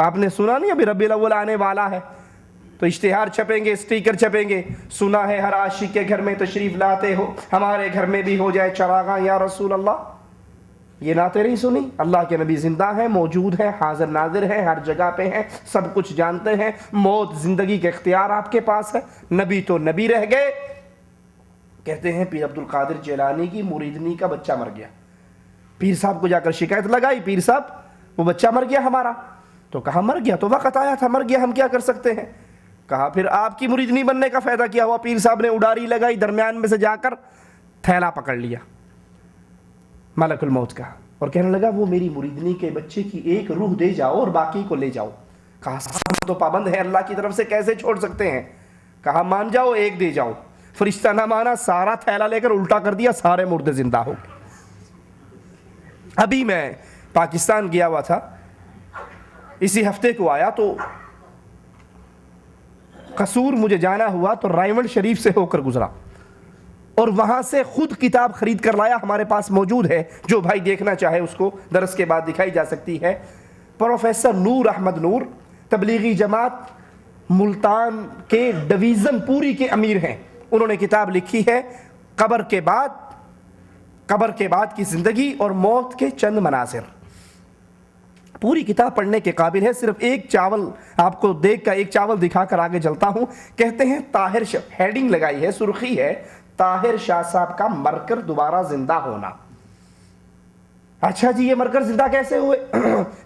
آپ نے سنا نہیں ابھی ربیع الاول آنے والا ہے تو اشتہار چھپیں گے، اسٹیکر چھپیں گے، سنا ہے ہر عاشق کے گھر میں تشریف لاتے ہو، ہمارے گھر میں بھی ہو جائے چراغاں یا رسول اللہ۔ یہ نعتیں نہیں سنی؟ اللہ کے نبی زندہ ہیں، موجود ہیں، حاضر ناظر ہیں، ہر جگہ پہ ہیں، سب کچھ جانتے ہیں، موت زندگی کے اختیار آپ کے پاس ہے۔ نبی تو نبی رہ گئے۔ کہتے ہیں پیر عبد القادر جیلانی کی مریدنی کا بچہ مر گیا، پیر صاحب کو جا کر شکایت لگائی، پیر صاحب وہ بچہ مر گیا ہمارا، تو کہا مر گیا تو وقت آیا تھا، مر گیا، ہم کیا کر سکتے ہیں؟ کہا پھر آپ کی مریدنی بننے کا فائدہ کیا ہوا؟ پیر صاحب نے اڈاری لگائی، درمیان میں سے جا کر تھیلا پکڑ لیا ملک الموت کا، اور کہنے لگا وہ میری مریدنی کے بچے کی ایک روح دے جاؤ اور باقی کو لے جاؤ۔ کہا صاحب تو پابند ہے اللہ کی طرف سے، کیسے چھوڑ سکتے ہیں؟ کہا مان جاؤ ایک دے جاؤ۔ فرشتہ نہ مانا، سارا تھیلا لے کر الٹا کر دیا، سارے مردے زندہ ہو گئے۔ ابھی میں پاکستان گیا ہوا تھا، اسی ہفتے کو آیا، تو قصور مجھے جانا ہوا تو رائمنڈ شریف سے ہو کر گزرا، اور وہاں سے خود کتاب خرید کر لایا، ہمارے پاس موجود ہے، جو بھائی دیکھنا چاہے اس کو درس کے بعد دکھائی جا سکتی ہے۔ پروفیسر نور احمد نور تبلیغی جماعت ملتان کے ڈویژن پوری کے امیر ہیں، انہوں نے کتاب لکھی ہے قبر کے بعد کی زندگی اور موت کے چند مناظر۔ پوری کتاب پڑھنے کے قابل ہے، صرف ایک چاول آپ کو دیکھ کر، ایک چاول دکھا کر آگے چلتا ہوں۔ کہتے ہیں طاہر ہیڈنگ لگائی ہے، سرخی ہے، طاہر شاہ صاحب کا مر کر دوبارہ زندہ ہونا۔ اچھا جی، یہ مر کر زندہ کیسے ہوئے؟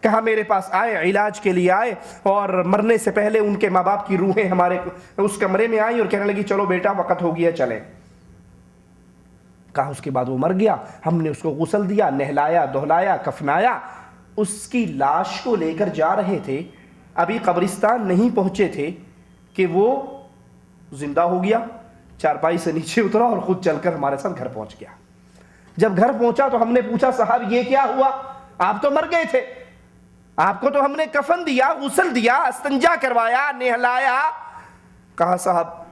کہا میرے پاس آئے، علاج کے لیے آئے، اور مرنے سے پہلے ان کے ماں باپ کی روحیں ہمارے اس کمرے میں آئیں اور کہنے لگی چلو بیٹا وقت ہو گیا چلیں۔ کہا اس کے بعد وہ مر گیا، ہم نے اس کو غسل دیا، نہلایا، دہلایا، کفنایا، اس کی لاش کو لے کر جا رہے تھے، ابھی قبرستان نہیں پہنچے تھے کہ وہ زندہ ہو گیا، چارپائی سے نیچے اترا اور خود چل کر ہمارے ساتھ گھر پہنچ گیا۔ جب گھر پہنچا تو ہم نے پوچھا صاحب یہ کیا ہوا؟ آپ تو مر گئے تھے، آپ کو تو ہم نے کفن دیا، غسل دیا، استنجا کروایا، نہلایا۔ کہا صاحب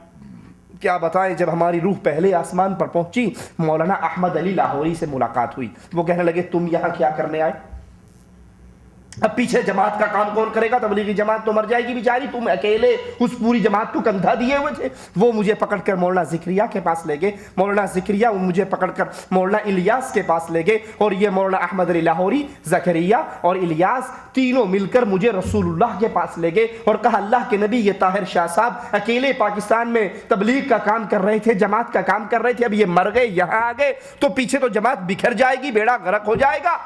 کیا بتائیں، جب ہماری روح پہلے آسمان پر پہنچی، مولانا احمد علی لاہوری سے ملاقات ہوئی، وہ کہنے لگے تم یہاں کیا کرنے آئے؟ اب پیچھے جماعت کا کام کون کرے گا؟ تبلیغی جماعت تو مر جائے گی بیچاری، تم اکیلے اس پوری جماعت کو کندھا دیے ہوئے تھے۔ وہ مجھے پکڑ کر مولانا ذکریہ کے پاس لے گئے، مولانا ذکریہ مجھے پکڑ کر مولانا الیاس کے پاس لے گئے، اور یہ مولانا احمد علی لاہوری، زکریا اور الیاس تینوں مل کر مجھے رسول اللہ کے پاس لے گئے اور کہا اللہ کے نبی یہ طاہر شاہ صاحب اکیلے پاکستان میں تبلیغ کا کام کر رہے تھے، جماعت کا کام کر رہے تھے، اب یہ مر گئے، یہاں آ گئے تو پیچھے تو جماعت بکھر جائے گی، بیڑا غرق ہو جائے گا،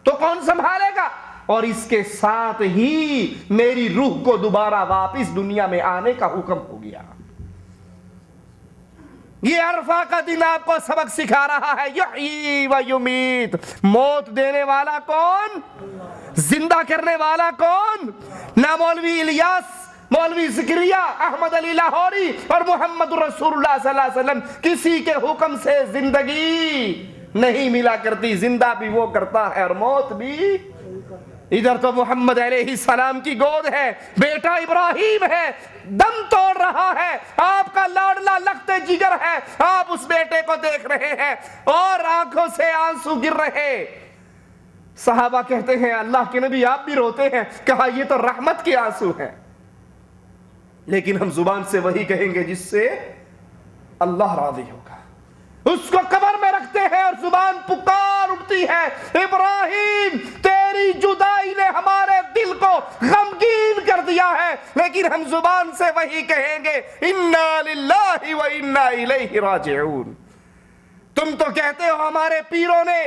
تو کون سنبھالے گا؟ اور اس کے ساتھ ہی میری روح کو دوبارہ واپس دنیا میں آنے کا حکم ہو گیا۔ یہ عرفہ کا دن آپ کو سبق سکھا رہا ہے، یحیی و یمیت، موت دینے والا کون؟ زندہ کرنے والا کون؟ نہ مولوی الیاس مولوی زکریا، احمد علی لاہوری اور محمد رسول اللہ صلی اللہ علیہ وسلم کسی کے حکم سے زندگی نہیں ملا کرتی، زندہ بھی وہ کرتا ہے اور موت بھی۔ ادھر تو محمد علیہ السلام کی گود ہے، بیٹا ابراہیم ہے، دم توڑ رہا ہے، آپ کا لاڈلا لخت جگر ہے، آپ اس بیٹے کو دیکھ رہے ہیں اور آنکھوں سے آنسو گر رہے۔ صحابہ کہتے ہیں اللہ کے نبی آپ بھی روتے ہیں، کہا یہ تو رحمت کے آنسو ہیں، لیکن ہم زبان سے وہی کہیں گے جس سے اللہ راضی ہوگا۔ اس کو قبر میں رکھتے ہیں اور زبان پکار اٹھتی ہے، ابراہیم تیری جدائی نے ہمارے دل کو غمگین کر دیا ہے، لیکن ہم زبان سے وہی کہیں گے انا للہ و انا الیہ راجعون۔ تم تو کہتے ہو ہمارے پیروں نے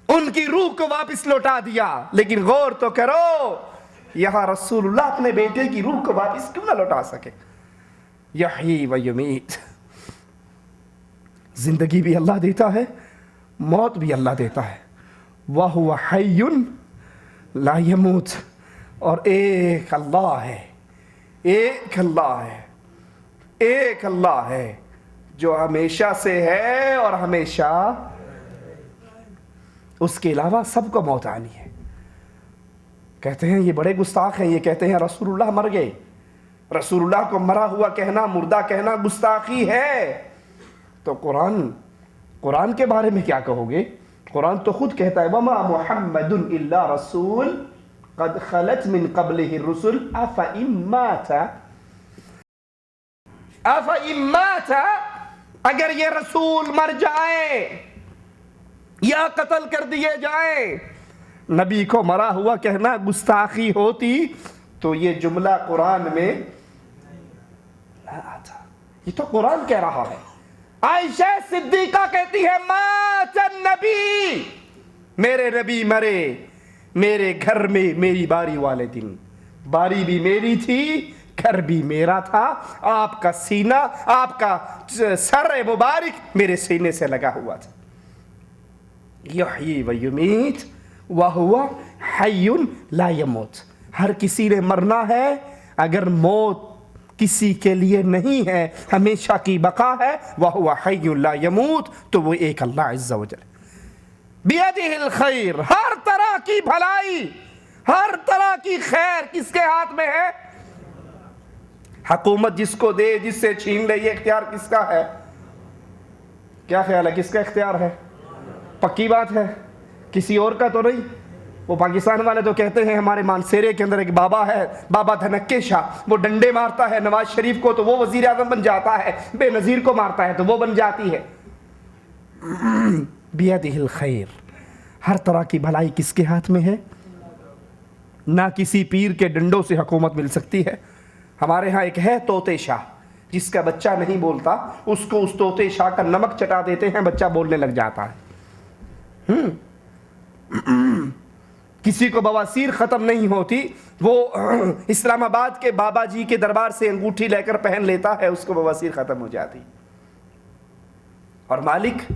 ان کی روح کو واپس لوٹا دیا، لیکن غور تو کرو یہاں رسول اللہ اپنے بیٹے کی روح کو واپس کیوں نہ لوٹا سکے؟ یحیی و یمیت، زندگی بھی اللہ دیتا ہے، موت بھی اللہ دیتا ہے۔ وَهُوَ حَيٌّ لَا يَمُوتُ، اور ایک اللہ ہے، ایک اللہ ہے، ایک اللہ ہے جو ہمیشہ سے ہے اور ہمیشہ، اس کے علاوہ سب کو موت آنی ہے۔ کہتے ہیں یہ بڑے گستاخ ہیں، یہ کہتے ہیں رسول اللہ مر گئے۔ رسول اللہ کو مرا ہوا کہنا، مردہ کہنا گستاخی ہے۔ تو قرآن کے بارے میں کیا کہو گے؟ قرآن تو خود کہتا ہے وَمَا مُحَمَّدٌ إِلَّا رَسُولٌ قَدْ خَلَتْ مِن قَبْلِهِ الرُّسُلُ أَفَإِن مَّاتَ، اگر یہ رسول مر جائیں یا قتل کر دیے جائیں، نبی کو مرا ہوا کہنا گستاخی ہوتی تو یہ جملہ قرآن میں نہ آتا۔ یہ تو قرآن کہہ رہا ہے۔ عائشہ صدیقہ کہتی ہے مات النبی، میرے نبی مرے میرے گھر میں میری باری والے دن، باری بھی میری تھی، گھر بھی میرا تھا، آپ کا سینہ، آپ کا سر مبارک میرے سینے سے لگا ہوا تھا۔ یحیی و یمیت وَهُوَ حَيٌّ لَا يَمُوتُ، ہر کسی نے مرنا ہے، اگر موت کسی کے لیے نہیں ہے، ہمیشہ کی بقا ہے، وَهُوَ حَيٌّ لَا يَمُوتُ، تو وہ ایک اللہ عز و جل۔ بِيَدِهِ الْخَيْرُ، ہر طرح کی بھلائی، ہر طرح کی خیر کس کے ہاتھ میں ہے؟ حکومت جس کو دے، جس سے چھین لے، یہ اختیار کس کا ہے؟ کیا خیال ہے کس کا اختیار ہے؟ پکی بات ہے، کسی اور کا تو نہیں۔ وہ پاکستان والے تو کہتے ہیں ہمارے مانسیرے کے اندر ایک بابا ہے، بابا دھنکے شاہ، وہ ڈنڈے مارتا ہے نواز شریف کو تو وہ وزیر اعظم بن جاتا ہے، بے نظیر کو مارتا ہے تو وہ بن جاتی ہے۔ بیدہ الخیر، ہر طرح کی بھلائی کس کے ہاتھ میں ہے؟ نہ کسی پیر کے ڈنڈوں سے حکومت مل سکتی ہے۔ ہمارے ہاں ایک ہے طوطے شاہ، جس کا بچہ نہیں بولتا اس کو اس طوطے شاہ کا نمک چٹا دیتے ہیں، بچہ بولنے لگ جاتا ہے۔ کسی کو بواسیر ختم نہیں ہوتی، وہ اسلام آباد کے بابا جی کے دربار سے انگوٹھی لے کر پہن لیتا ہے، اس کو بواسیر ختم ہو جاتی۔ اور مالک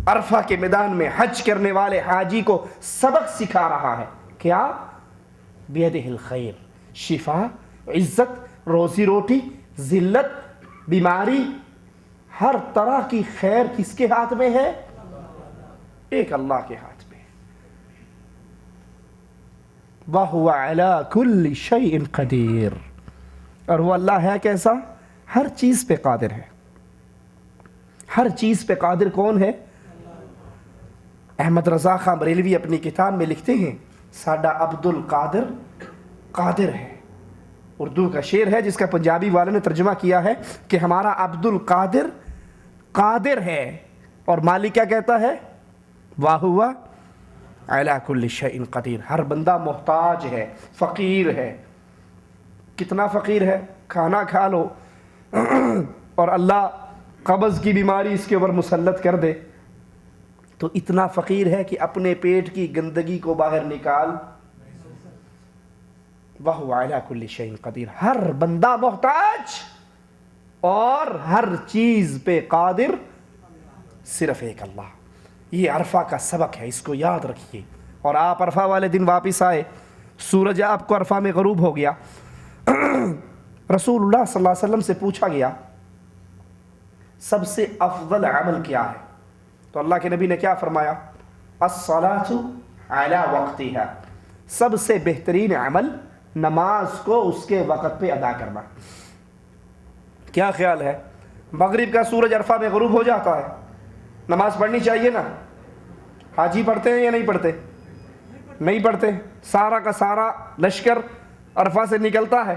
عرفہ کے میدان میں حج کرنے والے حاجی کو سبق سکھا رہا ہے، کیا؟ بیدہ الخیر، شفا، عزت، روزی روٹی، ذلت، بیماری، ہر طرح کی خیر کس کے ہاتھ میں ہے؟ ایک اللہ کے ہاتھ میں۔ وَهُوَ عَلَى كُلِّ شَيْءٍ قَدِيرٌ، اور وہ اللہ ہے کیسا؟ ہر چیز پہ قادر ہے۔ ہر چیز پہ قادر کون ہے؟ احمد رضا خان بریلوی اپنی کتاب میں لکھتے ہیں ساڈا عبد القادر قادر ہے۔ اردو کا شعر ہے جس کا پنجابی والے نے ترجمہ کیا ہے کہ ہمارا عبد القادر قادر ہے، اور مالک کیا کہتا ہے؟ وَهُوَ عَلَى كُلِّ شَيْءٍ قَدِيرٌ، ہر بندہ محتاج ہے، فقیر ہے۔ کتنا فقیر ہے؟ کھانا کھا لو اور اللہ قبض کی بیماری اس کے اوپر مسلط کر دے تو اتنا فقیر ہے کہ اپنے پیٹ کی گندگی کو باہر نکال۔ وَهُوَ عَلَى كُلِّ شَيْءٍ قَدِيرٌ، ہر بندہ محتاج اور ہر چیز پہ قادر صرف ایک اللہ۔ یہ عرفہ کا سبق ہے، اس کو یاد رکھیے۔ اور آپ عرفہ والے دن واپس آئے، سورج آپ کو عرفہ میں غروب ہو گیا، رسول اللہ صلی اللہ علیہ وسلم سے پوچھا گیا سب سے افضل عمل کیا ہے؟ تو اللہ کے نبی نے کیا فرمایا؟ الصلاۃ علی وقتها، سب سے بہترین عمل نماز کو اس کے وقت پہ ادا کرنا۔ کیا خیال ہے، مغرب کا سورج عرفہ میں غروب ہو جاتا ہے، نماز پڑھنی چاہیے نا؟ حاجی پڑھتے ہیں یا نہیں پڑھتے؟ نہیں پڑھتے، سارا کا سارا لشکر عرفہ سے نکلتا ہے،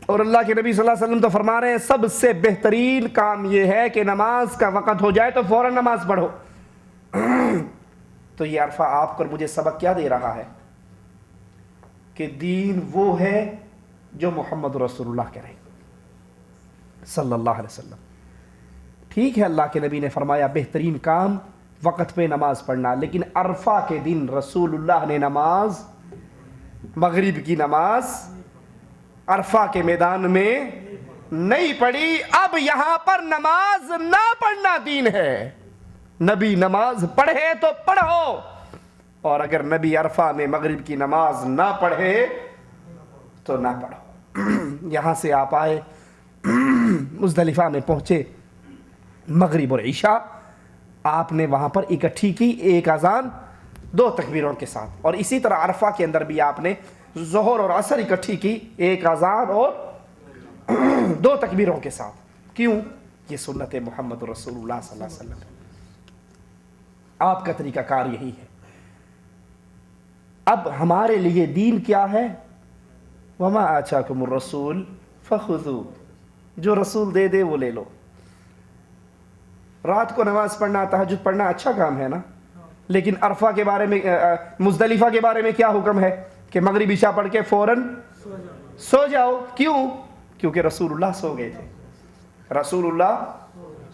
اور اللہ کے نبی صلی اللہ علیہ وسلم تو فرما رہے ہیں سب سے بہترین کام یہ ہے کہ نماز کا وقت ہو جائے تو فوراً نماز پڑھو۔ تو یہ عرفہ آپ کو مجھے سبق کیا دے رہا ہے کہ دین وہ ہے جو محمد رسول اللہ کرے صلی اللہ علیہ وسلم۔ ٹھیک ہے، اللہ کے نبی نے فرمایا بہترین کام وقت پہ نماز پڑھنا، لیکن عرفہ کے دن رسول اللہ نے نماز، مغرب کی نماز عرفہ کے میدان میں نہیں پڑھی۔ اب یہاں پر نماز نہ پڑھنا دین ہے، نبی نماز پڑھے تو پڑھو، اور اگر نبی عرفہ میں مغرب کی نماز نہ پڑھے تو نہ پڑھو۔ یہاں سے آپ آئے، مزدلفہ میں پہنچے، مغرب اور عشاء آپ نے وہاں پر اکٹھی کی، ایک اذان 2 تکبیروں کے ساتھ، اور اسی طرح عرفہ کے اندر بھی آپ نے ظہر اور عصر اکٹھی کی، ایک اذان اور 2 تکبیروں کے ساتھ۔ کیوں؟ یہ سنت محمد رسول اللہ صلی اللہ علیہ وسلم ہے، آپ کا طریقہ کار یہی ہے۔ اب ہمارے لیے دین کیا ہے؟ وما آتاکم الرسول فخذوہ، جو رسول دے دے وہ لے لو۔ رات کو نماز پڑھنا، تہجد پڑھنا اچھا کام ہے نا، لیکن عرفہ کے بارے میں، مزدلفہ کے بارے میں کیا حکم ہے کہ مغرب عشاء پڑھ کے فوراً سو جاؤ؟ کیوں؟ کیونکہ رسول اللہ سو گئے تھے، رسول اللہ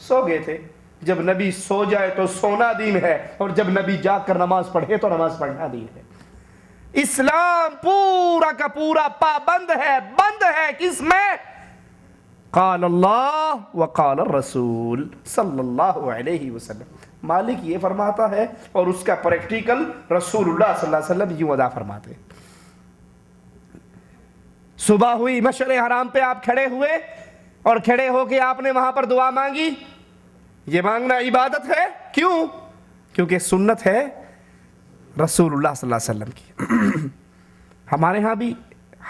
سو گئے تھے۔ جب نبی سو جائے تو سونا دین ہے، اور جب نبی جاگ کر نماز پڑھے تو نماز پڑھنا دین ہے۔ اسلام پورا کا پورا پابند ہے، بند ہے کس میں؟ قال اللہ وقال الرسول صلی اللہ علیہ وسلم۔ مالک یہ فرماتا ہے اور اس کا پریکٹیکل رسول اللہ صلی اللہ علیہ وسلم یوں ادا فرماتے ہیں۔ صبح ہوئی، مشعر حرام پہ آپ کھڑے ہوئے، اور کھڑے ہو کے آپ نے وہاں پر دعا مانگی، یہ مانگنا عبادت ہے۔ کیوں؟ کیونکہ سنت ہے رسول اللہ صلی اللہ علیہ وسلم کی۔ ہمارے ہاں بھی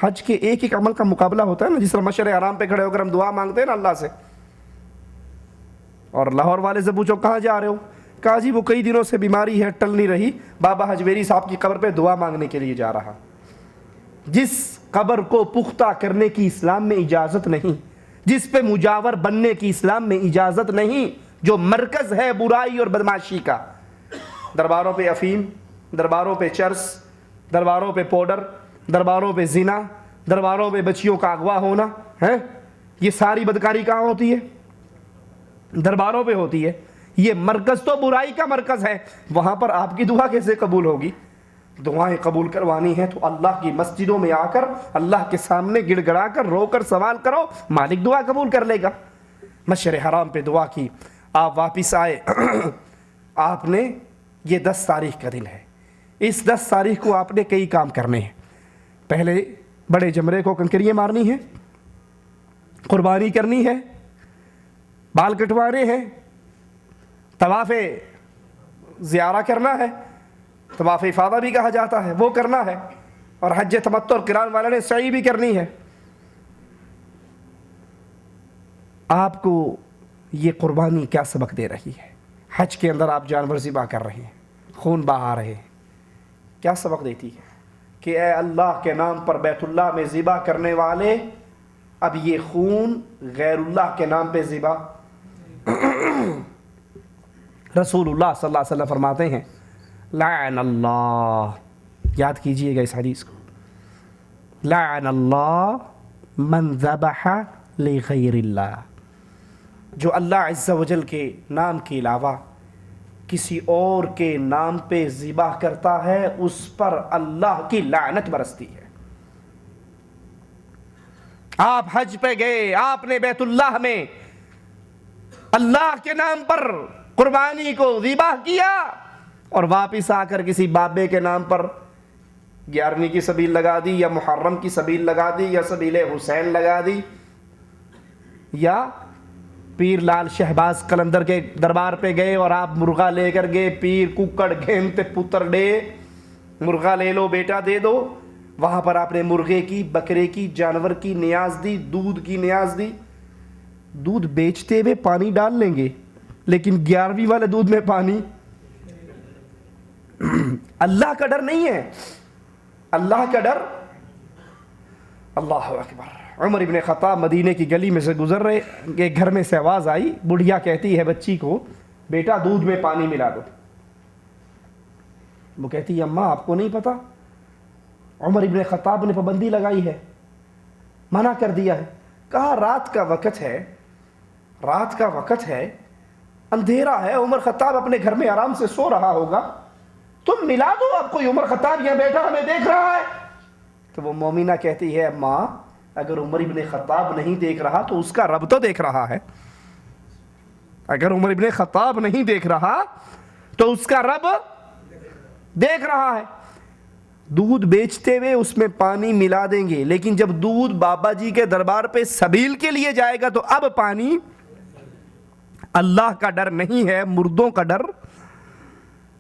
حج کے ایک ایک عمل کا مقابلہ ہوتا ہے نا، جس طرح مشعر حرام پہ کھڑے ہو کر ہم دعا مانگتے ہیں نا اللہ سے، اور لاہور والے سے پوچھو کہاں جا رہے ہو، کہا جی وہ کئی دنوں سے بیماری ہے، ٹل نہیں رہی، بابا حجویری صاحب کی قبر پہ دعا مانگنے کے لیے جا رہا۔ جس قبر کو پختہ کرنے کی اسلام میں اجازت نہیں، جس پہ مجاور بننے کی اسلام میں اجازت نہیں، جو مرکز ہے برائی اور بدماشی کا، درباروں پہ افیم، درباروں پہ چرس، درباروں پہ پاؤڈر، درباروں پہ زنا، درباروں پہ بچیوں کا اغوا ہونا ہے، یہ ساری بدکاری کہاں ہوتی ہے؟ درباروں پہ ہوتی ہے۔ یہ مرکز تو برائی کا مرکز ہے، وہاں پر آپ کی دعا کیسے قبول ہوگی؟ دعائیں قبول کروانی ہیں تو اللہ کی مسجدوں میں آ کر اللہ کے سامنے گڑ گڑا کر رو کر سوال کرو، مالک دعا قبول کر لے گا۔ مشعر حرام پہ دعا کی، آپ واپس آئے، آپ نے، یہ 10 تاریخ کا دن ہے، اس 10 تاریخ کو آپ نے کئی کام کرنے ہیں۔ پہلے بڑے جمرے کو کنکریاں مارنی ہے، قربانی کرنی ہے، بال کٹوانے ہیں، طواف زیارہ کرنا ہے، طواف افاضہ بھی کہا جاتا ہے، وہ کرنا ہے، اور حج تمتع اور قران والے نے سعی بھی کرنی ہے۔ آپ کو یہ قربانی کیا سبق دے رہی ہے؟ حج کے اندر آپ جانور ذبح کر رہے ہیں، خون بہا رہے ہیں، کیا سبق دیتی ہے؟ کہ اے اللہ کے نام پر بیت اللہ میں ذبح کرنے والے، اب یہ خون غیر اللہ کے نام پہ ذبح۔ رسول اللہ صلی اللہ علیہ وسلم فرماتے ہیں لعن اللہ، یاد کیجئے گا اس حدیث کو، لعن اللہ من ذبح لغیر اللہ، جو اللہ عز و جل کے نام کے علاوہ کسی اور کے نام پہ ذبح کرتا ہے، اس پر اللہ کی لعنت برستی ہے۔ آپ حج پہ گئے، آپ نے بیت اللہ میں اللہ کے نام پر قربانی کو ذبح کیا، اور واپس آ کر کسی بابے کے نام پر 11ویں کی سبیل لگا دی یا محرم کی سبیل لگا دی یا سبیل حسین لگا دی یا پیر لال شہباز قلندر کے دربار پہ گئے اور آپ مرغا لے کر گئے, پیر ککڑ گھینتے پتر ڈے, مرغا لے لو بیٹا دے دو. وہاں پر آپ نے مرغے کی, بکرے کی, جانور کی نیاز دی, دودھ کی نیاز دی. دودھ بیچتے ہوئے پانی ڈال لیں گے لیکن 11ویں والے دودھ میں پانی. اللہ کا ڈر نہیں ہے, اللہ کا ڈر. اللہ اکبر. عمر ابن خطاب مدینے کی گلی میں سے گزر رہے, کہ گھر میں سے آواز آئی, بڑھیا کہتی ہے بچی کو بیٹا دودھ میں پانی ملا دو. وہ کہتی ہے اماں آپ کو نہیں پتا, عمر ابن خطاب نے پابندی لگائی ہے, منع کر دیا ہے. کہا رات کا وقت ہے, رات کا وقت ہے, اندھیرا ہے, عمر خطاب اپنے گھر میں آرام سے سو رہا ہوگا, تم ملا دو. اب کوئی عمر خطاب یہاں بیٹھا ہمیں دیکھ رہا ہے. تو وہ مومنہ کہتی ہے ماں اگر عمر ابن خطاب نہیں دیکھ رہا تو اس کا رب تو دیکھ رہا ہے. اگر عمر ابن خطاب نہیں دیکھ رہا تو اس کا رب دیکھ رہا ہے. دودھ بیچتے ہوئے اس میں پانی ملا دیں گے, لیکن جب دودھ بابا جی کے دربار پہ سبیل کے لیے جائے گا تو اب پانی. اللہ کا ڈر نہیں ہے, مردوں کا ڈر.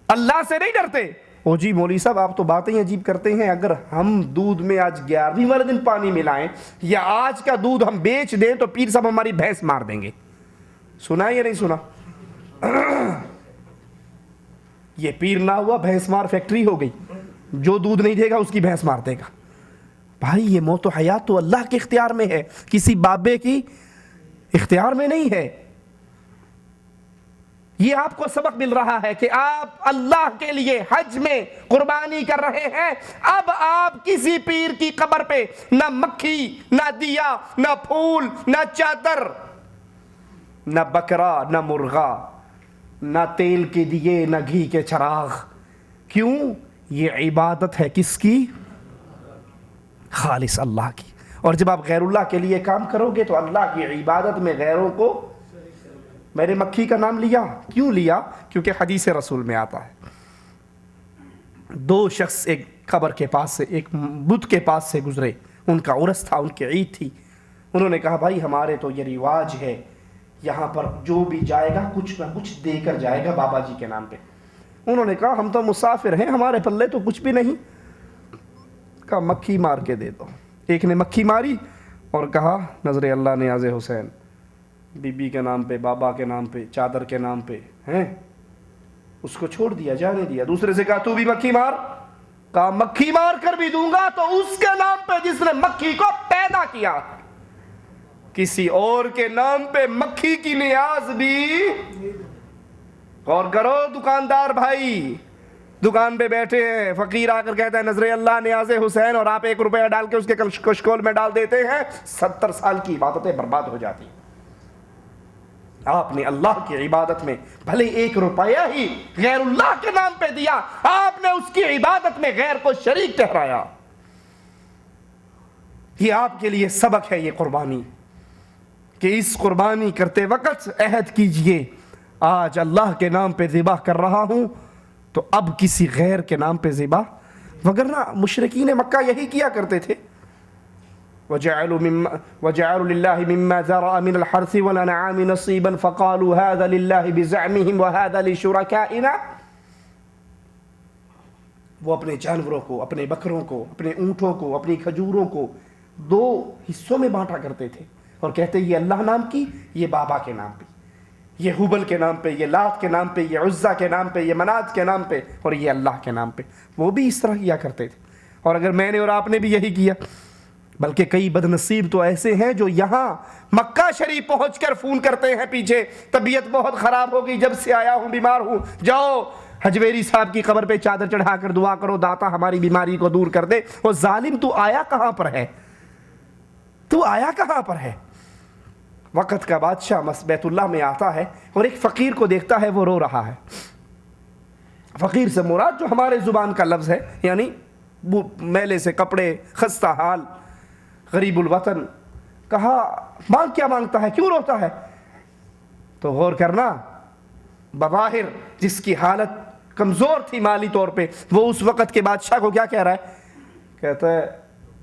اللہ سے نہیں ڈرتے. او جی مولوی صاحب آپ تو باتیں عجیب کرتے ہیں, اگر ہم دودھ میں آج 11ویں والے دن پانی ملائیں یا آج کا دودھ ہم بیچ دیں تو پیر صاحب ہماری بھینس مار دیں گے. سنا یا نہیں سنا؟ یہ پیر نہ ہوا بھینس مار فیکٹری ہو گئی, جو دودھ نہیں دے گا اس کی بھینس مار دے گا. بھائی یہ موت و حیات تو اللہ کے اختیار میں ہے, کسی بابے کی اختیار میں نہیں ہے. یہ آپ کو سبق مل رہا ہے کہ آپ اللہ کے لیے حج میں قربانی کر رہے ہیں. اب آپ کسی پیر کی قبر پہ نہ مکھی, نہ دیا, نہ پھول, نہ چادر, نہ بکرا, نہ مرغا, نہ تیل کے دیے, نہ گھی کے چراغ. کیوں؟ یہ عبادت ہے کس کی؟ خالص اللہ کی. اور جب آپ غیر اللہ کے لیے کام کرو گے تو اللہ کی عبادت میں غیروں کو. میں نے مکھی کا نام لیا, کیوں لیا؟ کیونکہ حدیث رسول میں آتا ہے, دو شخص ایک قبر کے پاس سے, ایک بت کے پاس سے گزرے, ان کا عرس تھا, ان کی عید تھی. انہوں نے کہا بھائی ہمارے تو یہ رواج ہے, یہاں پر جو بھی جائے گا کچھ نہ کچھ دے کر جائے گا بابا جی کے نام پہ. انہوں نے کہا ہم تو مسافر ہیں, ہمارے پلے تو کچھ بھی نہیں. کہا مکھی مار کے دے دو. ایک نے مکھی ماری اور کہا نظر اللہ نیاز حسین, بی بی کے نام پہ, بابا کے نام پہ, چادر کے نام پہ ہیں. اس کو چھوڑ دیا, جانے دیا. دوسرے سے کہا تو بھی مکھی مار. کہا مکھی مار کر بھی دوں گا تو اس کے نام پہ جس نے مکھی کو پیدا کیا. کسی اور کے نام پہ مکھی کی نیاز بھی. غور کرو دکاندار بھائی, دکان پہ بیٹھے ہیں, فقیر آ کر کہتا ہے نظر اللہ نیاز حسین, اور آپ 1 روپیہ ڈال کے اس کے کشکول میں ڈال دیتے ہیں, 70 سال کی عبادتیں برباد ہو جاتی. آپ نے اللہ کی عبادت میں بھلے 1 روپیہ ہی غیر اللہ کے نام پہ دیا, آپ نے اس کی عبادت میں غیر کو شریک ٹھہرایا. یہ آپ کے لیے سبق ہے یہ قربانی, کہ اس قربانی کرتے وقت عہد کیجئے آج اللہ کے نام پہ ذبح کر رہا ہوں تو اب کسی غیر کے نام پہ ذبح. وگرنہ مشرکین مکہ یہی کیا کرتے تھے. وَجَعَلُوا لِلَّهِ مِمَّا ذَرَأَ مِنَ الْحَرْثِ وَالْأَنْعَامِ نَصِيبًا فَقَالُوا هَذَا لِلَّهِ بِزَعْمِهِمْ وَهَذَا لِشُرَكَائِنَا. وہ اپنے جانوروں کو, اپنے بکروں کو, اپنے اونٹوں کو, اپنی کھجوروں کو 2 حصوں میں بانٹا کرتے تھے اور کہتے یہ اللہ نام کی, یہ بابا کے نام پہ, یہ حبل کے نام پہ, یہ لات کے نام پہ, یہ عزا کے نام پہ, یہ منات کے نام پہ, اور یہ اللہ کے نام پہ. وہ بھی اس طرح کیا کرتے تھے. اور اگر میں نے اور آپ نے بھی یہی کیا, بلکہ کئی بدنصیب تو ایسے ہیں جو یہاں مکہ شریف پہنچ کر فون کرتے ہیں پیچھے, طبیعت بہت خراب ہو گئی, جب سے آیا ہوں بیمار ہوں, جاؤ حجویری صاحب کی قبر پہ چادر چڑھا کر دعا کرو داتا ہماری بیماری کو دور کر دے. وہ ظالم تو آیا کہاں پر ہے, تو آیا کہاں پر ہے. وقت کا بادشاہ بیت اللہ میں آتا ہے اور ایک فقیر کو دیکھتا ہے, وہ رو رہا ہے. فقیر سے مراد جو ہمارے زبان کا لفظ ہے, یعنی میلے سے کپڑے, خستہ حال, غریب الوطن. کہا مانگ کیا مانگتا ہے, کیوں روتا ہے؟ تو غور کرنا, بظاہر جس کی حالت کمزور تھی مالی طور پہ, وہ اس وقت کے بادشاہ کو کیا کہہ رہا ہے, کہتا ہے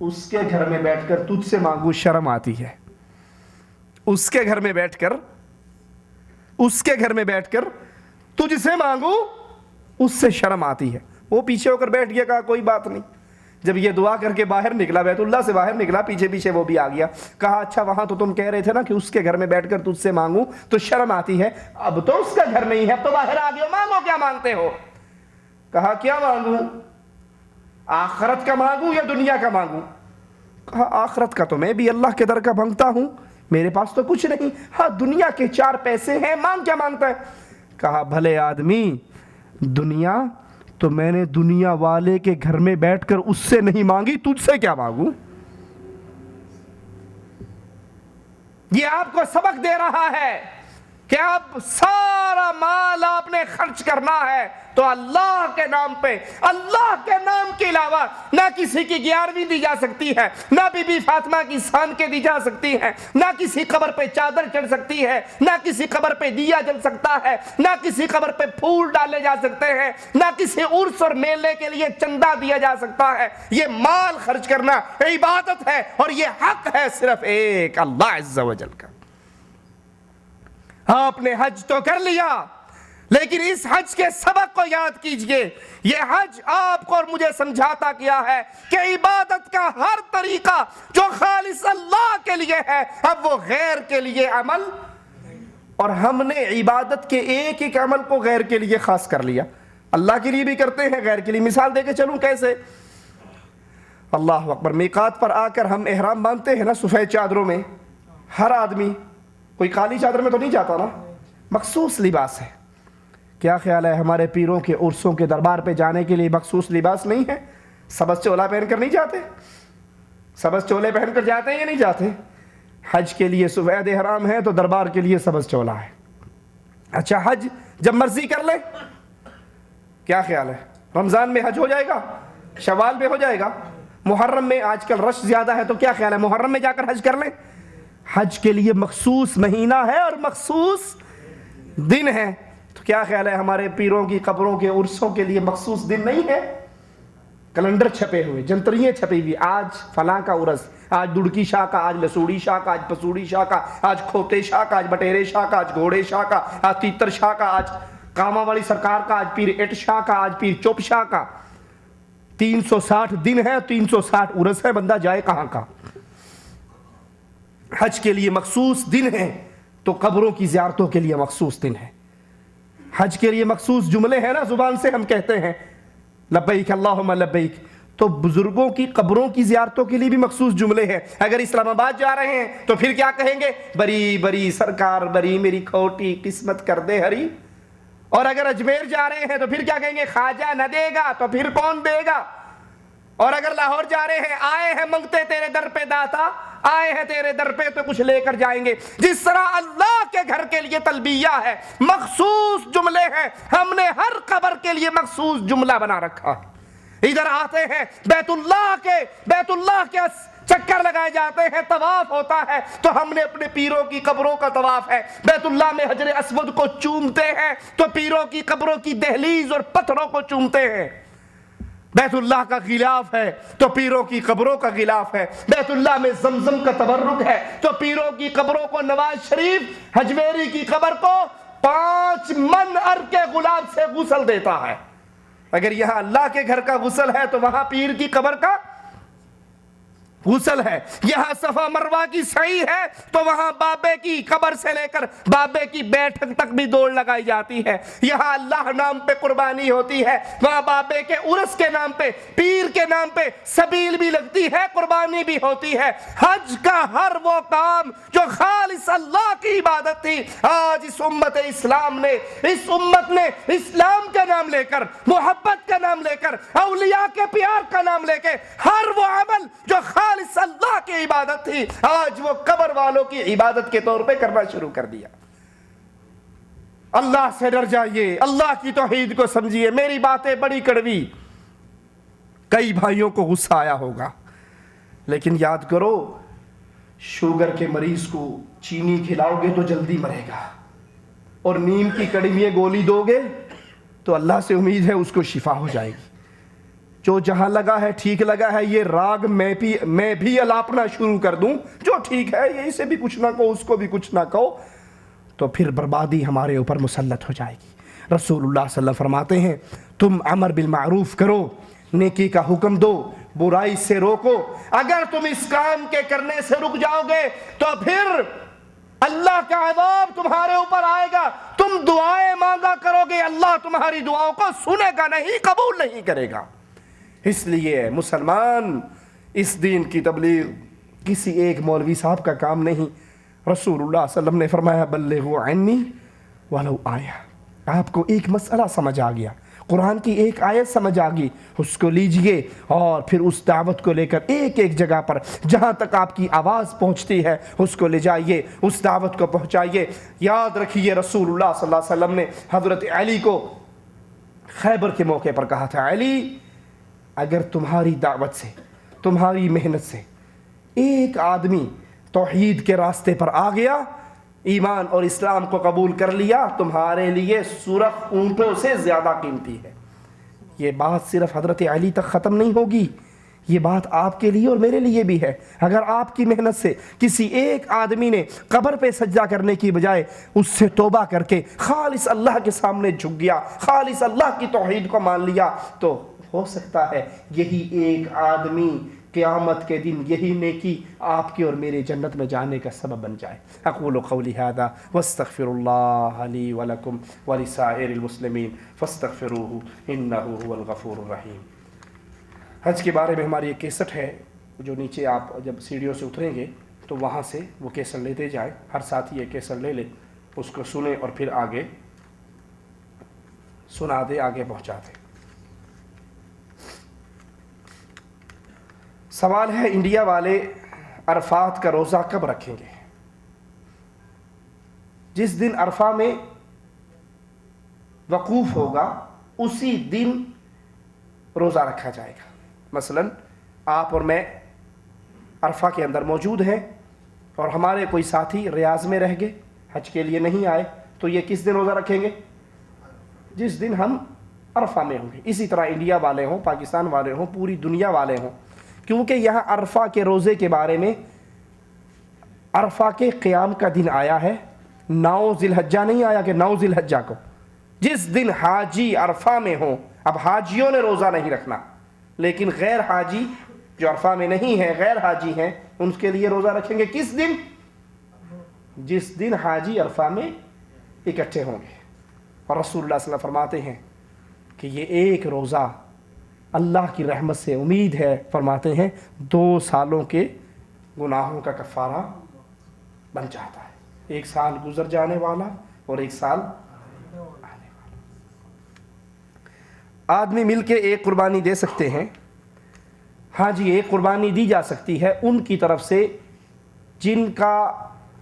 اس کے گھر میں بیٹھ کر تجھ سے مانگوں شرم آتی ہے. اس کے گھر میں بیٹھ کر تجھ سے مانگوں اس سے شرم آتی ہے. وہ پیچھے ہو کر بیٹھ گیا, کہا کوئی بات نہیں. جب یہ دعا کر کے باہر نکلا, بیت اللہ سے باہر نکلا, پیچھے وہ بھی آ گیا. کہا اچھا وہاں تو تم کہہ رہے تھے نا کہ اس کے گھر میں بیٹھ کر تجھ سے مانگوں تو شرم آتی ہے, اب تو اس کا گھر نہیں ہے, اب تو باہر آ گئے, مانگو کیا مانگتے ہو. کہا کیا مانگوں, آخرت کا مانگوں یا دنیا کا مانگوں. کہا آخرت کا تو میں بھی اللہ کے در کا مانگتا ہوں, میرے پاس تو کچھ نہیں, ہاں دنیا کے 4 پیسے ہیں, مانگ کیا مانگتا ہے. کہا بھلے آدمی, دنیا تو میں نے دنیا والے کے گھر میں بیٹھ کر اس سے نہیں مانگی, تجھ سے کیا مانگوں. یہ آپ کو سبق دے رہا ہے کہ اب سارا مال آپ نے خرچ کرنا ہے تو اللہ کے نام پہ, اللہ کے نام کے علاوہ نہ کسی کی 11ویں دی جا سکتی ہے, نہ بی بی فاطمہ کی سان کے دی جا سکتی ہے, نہ کسی قبر پہ چادر چڑھ سکتی ہے, نہ کسی قبر پہ دیا جل سکتا ہے, نہ کسی قبر پہ پھول ڈالے جا سکتے ہیں, نہ کسی عرس اور میلے کے لیے چندہ دیا جا سکتا ہے. یہ مال خرچ کرنا عبادت ہے اور یہ حق ہے صرف ایک اللہ عز و جل کا. آپ نے حج تو کر لیا, لیکن اس حج کے سبق کو یاد کیجئے. یہ حج آپ کو اور مجھے سمجھاتا کیا ہے کہ عبادت کا ہر طریقہ جو خالص اللہ کے لیے ہے, اب وہ غیر کے لیے عمل, اور ہم نے عبادت کے ایک عمل کو غیر کے لیے خاص کر لیا. اللہ کے لیے بھی کرتے ہیں, غیر کے لیے. مثال دے کے چلوں کیسے. اللہ اکبر, میقات پر آ کر ہم احرام باندھتے ہیں نا سفید چادروں میں. ہر آدمی کوئی کالی چادر میں تو نہیں جاتا نا, مخصوص لباس ہے. کیا خیال ہے ہمارے پیروں کے عرسوں کے دربار پہ جانے کے لیے مخصوص لباس نہیں ہے؟ سبز چولا پہن کر نہیں جاتے؟ سبز چولے پہن کر جاتے ہیں یا نہیں جاتے؟ حج کے لیے سفید احرام ہے تو دربار کے لیے سبز چولا ہے. اچھا حج جب مرضی کر لے, کیا خیال ہے رمضان میں حج ہو جائے گا, شوال میں ہو جائے گا, محرم میں آج کل رش زیادہ ہے تو کیا خیال ہے محرم میں جا کر حج کر لیں؟ حج کے لیے مخصوص مہینہ ہے اور مخصوص دن ہے. تو کیا خیال ہے ہمارے پیروں کی قبروں کے عرسوں کے لیے مخصوص دن نہیں ہے؟ کیلنڈر چھپے ہوئے, جنتریاں چھپی ہوئی, آج فلاں کا عرس, آج دڑکی شاہ کا, آج لسوڑی شاہ کا, آج پسوڑی شاہ کا, آج کھوتے شاہ کا, آج بٹیرے شاہ کا, آج گھوڑے شاہ کا, آج تیتر شاہ کا, آج کاما والی سرکار کا, آج پیر اٹ شاہ کا, آج پیر چوپ شاہ کا. 360 دن ہے, 360 عرس ہے, بندہ جائے کہاں کا. حج کے لیے مخصوص دن ہے تو قبروں کی زیارتوں کے لیے مخصوص دن ہے. حج کے لیے مخصوص جملے ہیں نا, زبان سے ہم کہتے ہیں لبیک اللہم لبیک, تو بزرگوں کی قبروں کی زیارتوں کے لیے بھی مخصوص جملے ہیں. اگر اسلام آباد جا رہے ہیں تو پھر کیا کہیں گے؟ بری بری سرکار بری, میری کھوٹی قسمت کر دے ہری. اور اگر اجمیر جا رہے ہیں تو پھر کیا کہیں گے؟ خواجہ نہ دے گا تو پھر کون دے گا. اور اگر لاہور جا رہے ہیں, آئے ہیں منگتے تیرے در پہ داتا, آئے ہیں تیرے در پہ تو کچھ لے کر جائیں گے. جس طرح اللہ کے گھر کے لیے تلبیہ ہے, مخصوص جملے ہیں, ہم نے ہر قبر کے لیے مخصوص جملہ بنا رکھا. ادھر آتے ہیں بیت اللہ کے چکر لگائے جاتے ہیں, طواف ہوتا ہے تو ہم نے اپنے پیروں کی قبروں کا طواف ہے. بیت اللہ میں حجر اسود کو چومتے ہیں تو پیروں کی قبروں کی دہلیز اور پتھروں کو چومتے ہیں. بیت اللہ کا غلاف ہے تو پیروں کی قبروں کا غلاف ہے. بیت اللہ میں زمزم کا تبرک ہے تو پیروں کی قبروں کو, نواز شریف حجویری کی قبر کو 5 من عرق کے گلاب سے غسل دیتا ہے. اگر یہاں اللہ کے گھر کا غسل ہے تو وہاں پیر کی قبر کا غسل ہے. یہاں صفا مروہ کی سعی ہے تو وہاں بابے کی قبر سے لے کر بابے کی بیٹھک تک بھی دوڑ لگائی جاتی ہے. یہاں اللہ نام پہ قربانی ہوتی ہے, وہاں بابے کے عرس کے نام پہ, پیر کے نام پہ سبیل بھی لگتی ہے, قربانی بھی ہوتی ہے. حج کا ہر وہ کام جو خالص اللہ کی عبادت تھی, آج اس امت اسلام نے, اس امت نے اسلام کا نام لے کر, محبت کا نام لے کر, اولیاء کے پیار کا نام لے کے, ہر وہ عمل جو خالص اللہ کی عبادت تھی, آج وہ قبر والوں کی عبادت کے طور پہ کرنا شروع کر دیا. اللہ سے ڈر جائیے, اللہ کی توحید کو سمجھیے. میری باتیں بڑی کڑوی, کئی بھائیوں کو غصہ آیا ہوگا, لیکن یاد کرو شوگر کے مریض کو چینی کھلاؤ گے تو جلدی مرے گا, اور نیم کی کڑی میں گولی دو گے تو اللہ سے امید ہے اس کو شفا ہو جائے گی. جو جہاں لگا ہے ٹھیک لگا ہے یہ راگ میں بھی الاپنا شروع کر دوں، جو ٹھیک ہے یہ اسے بھی کچھ نہ کہو اس کو بھی کچھ نہ کہو، تو پھر بربادی ہمارے اوپر مسلط ہو جائے گی۔ رسول اللہ صلی اللہ علیہ وسلم فرماتے ہیں تم امر بالمعروف کرو، نیکی کا حکم دو، برائی سے روکو، اگر تم اس کام کے کرنے سے رک جاؤ گے تو پھر اللہ کا عذاب تمہارے اوپر آئے گا، تم دعائیں مانگا کرو گے، اللہ تمہاری دعاؤں کو سنے گا نہیں، قبول نہیں کرے گا۔ اس لیے مسلمان اس دین کی تبلیغ کسی ایک مولوی صاحب کا کام نہیں۔ رسول اللہ صلی اللہ علیہ وسلم نے فرمایا بلغوا عنی ولو آیہ، آپ کو ایک مسئلہ سمجھ آ گیا، قرآن کی ایک آیت سمجھ آ گئی، اس کو لیجئے اور پھر اس دعوت کو لے کر ایک ایک جگہ پر جہاں تک آپ کی آواز پہنچتی ہے اس کو لے جائیے، اس دعوت کو پہنچائیے۔ یاد رکھیے رسول اللہ صلی اللہ علیہ وسلم نے حضرت علی کو خیبر کے موقع پر کہا تھا، علی اگر تمہاری دعوت سے، تمہاری محنت سے ایک آدمی توحید کے راستے پر آ گیا، ایمان اور اسلام کو قبول کر لیا، تمہارے لیے سرخ اونٹوں سے زیادہ قیمتی ہے۔ یہ بات صرف حضرت علی تک ختم نہیں ہوگی، یہ بات آپ کے لیے اور میرے لیے بھی ہے۔ اگر آپ کی محنت سے کسی ایک آدمی نے قبر پہ سجدہ کرنے کی بجائے اس سے توبہ کر کے خالص اللہ کے سامنے جھک گیا، خالص اللہ کی توحید کو مان لیا، تو ہو سکتا ہے یہی ایک آدمی قیامت کے دن یہی نیکی آپ کی اور میرے جنت میں جانے کا سبب بن جائے۔ اقول قولی ھذا واستغفر اللہ لی ولکم ولسائر المسلمین فاستغفروہ انہ هو الغفور الرحیم۔ حج کے بارے میں ہماری ایک کیسٹ ہے جو نیچے آپ جب سیڑھیوں سے اتریں گے تو وہاں سے وہ کیسٹ لیتے جائیں، ہر ساتھی یہ کیسٹ لے لے، اس کو سنیں اور پھر آگے سنا دے، آگے پہنچا دے۔ سوال ہے انڈیا والے عرفات کا روزہ کب رکھیں گے؟ جس دن عرفہ میں وقوف ہوگا اسی دن روزہ رکھا جائے گا۔ مثلا آپ اور میں عرفہ کے اندر موجود ہیں اور ہمارے کوئی ساتھی ریاض میں رہ گئے، حج کے لیے نہیں آئے، تو یہ کس دن روزہ رکھیں گے؟ جس دن ہم عرفہ میں ہوں گے۔ اسی طرح انڈیا والے ہوں، پاکستان والے ہوں، پوری دنیا والے ہوں، کیونکہ یہاں عرفہ کے روزے کے بارے میں عرفہ کے قیام کا دن آیا ہے، 9 ذی الحجہ نہیں آیا کہ 9 ذی الحجہ کو، جس دن حاجی عرفہ میں ہوں۔ اب حاجیوں نے روزہ نہیں رکھنا، لیکن غیر حاجی جو عرفہ میں نہیں ہیں، غیر حاجی ہیں، ان کے لیے روزہ رکھیں گے کس دن؟ جس دن حاجی عرفہ میں اکٹھے ہوں گے۔ اور رسول اللہ صلی اللہ علیہ وسلم فرماتے ہیں کہ یہ ایک روزہ اللہ کی رحمت سے امید ہے، فرماتے ہیں 2 سالوں کے گناہوں کا کفارہ بن جاتا ہے، 1 سال گزر جانے والا اور 1 سال آنے والا۔ آدمی مل کے ایک قربانی دے سکتے ہیں، ہاں جی ایک قربانی دی جا سکتی ہے ان کی طرف سے جن کا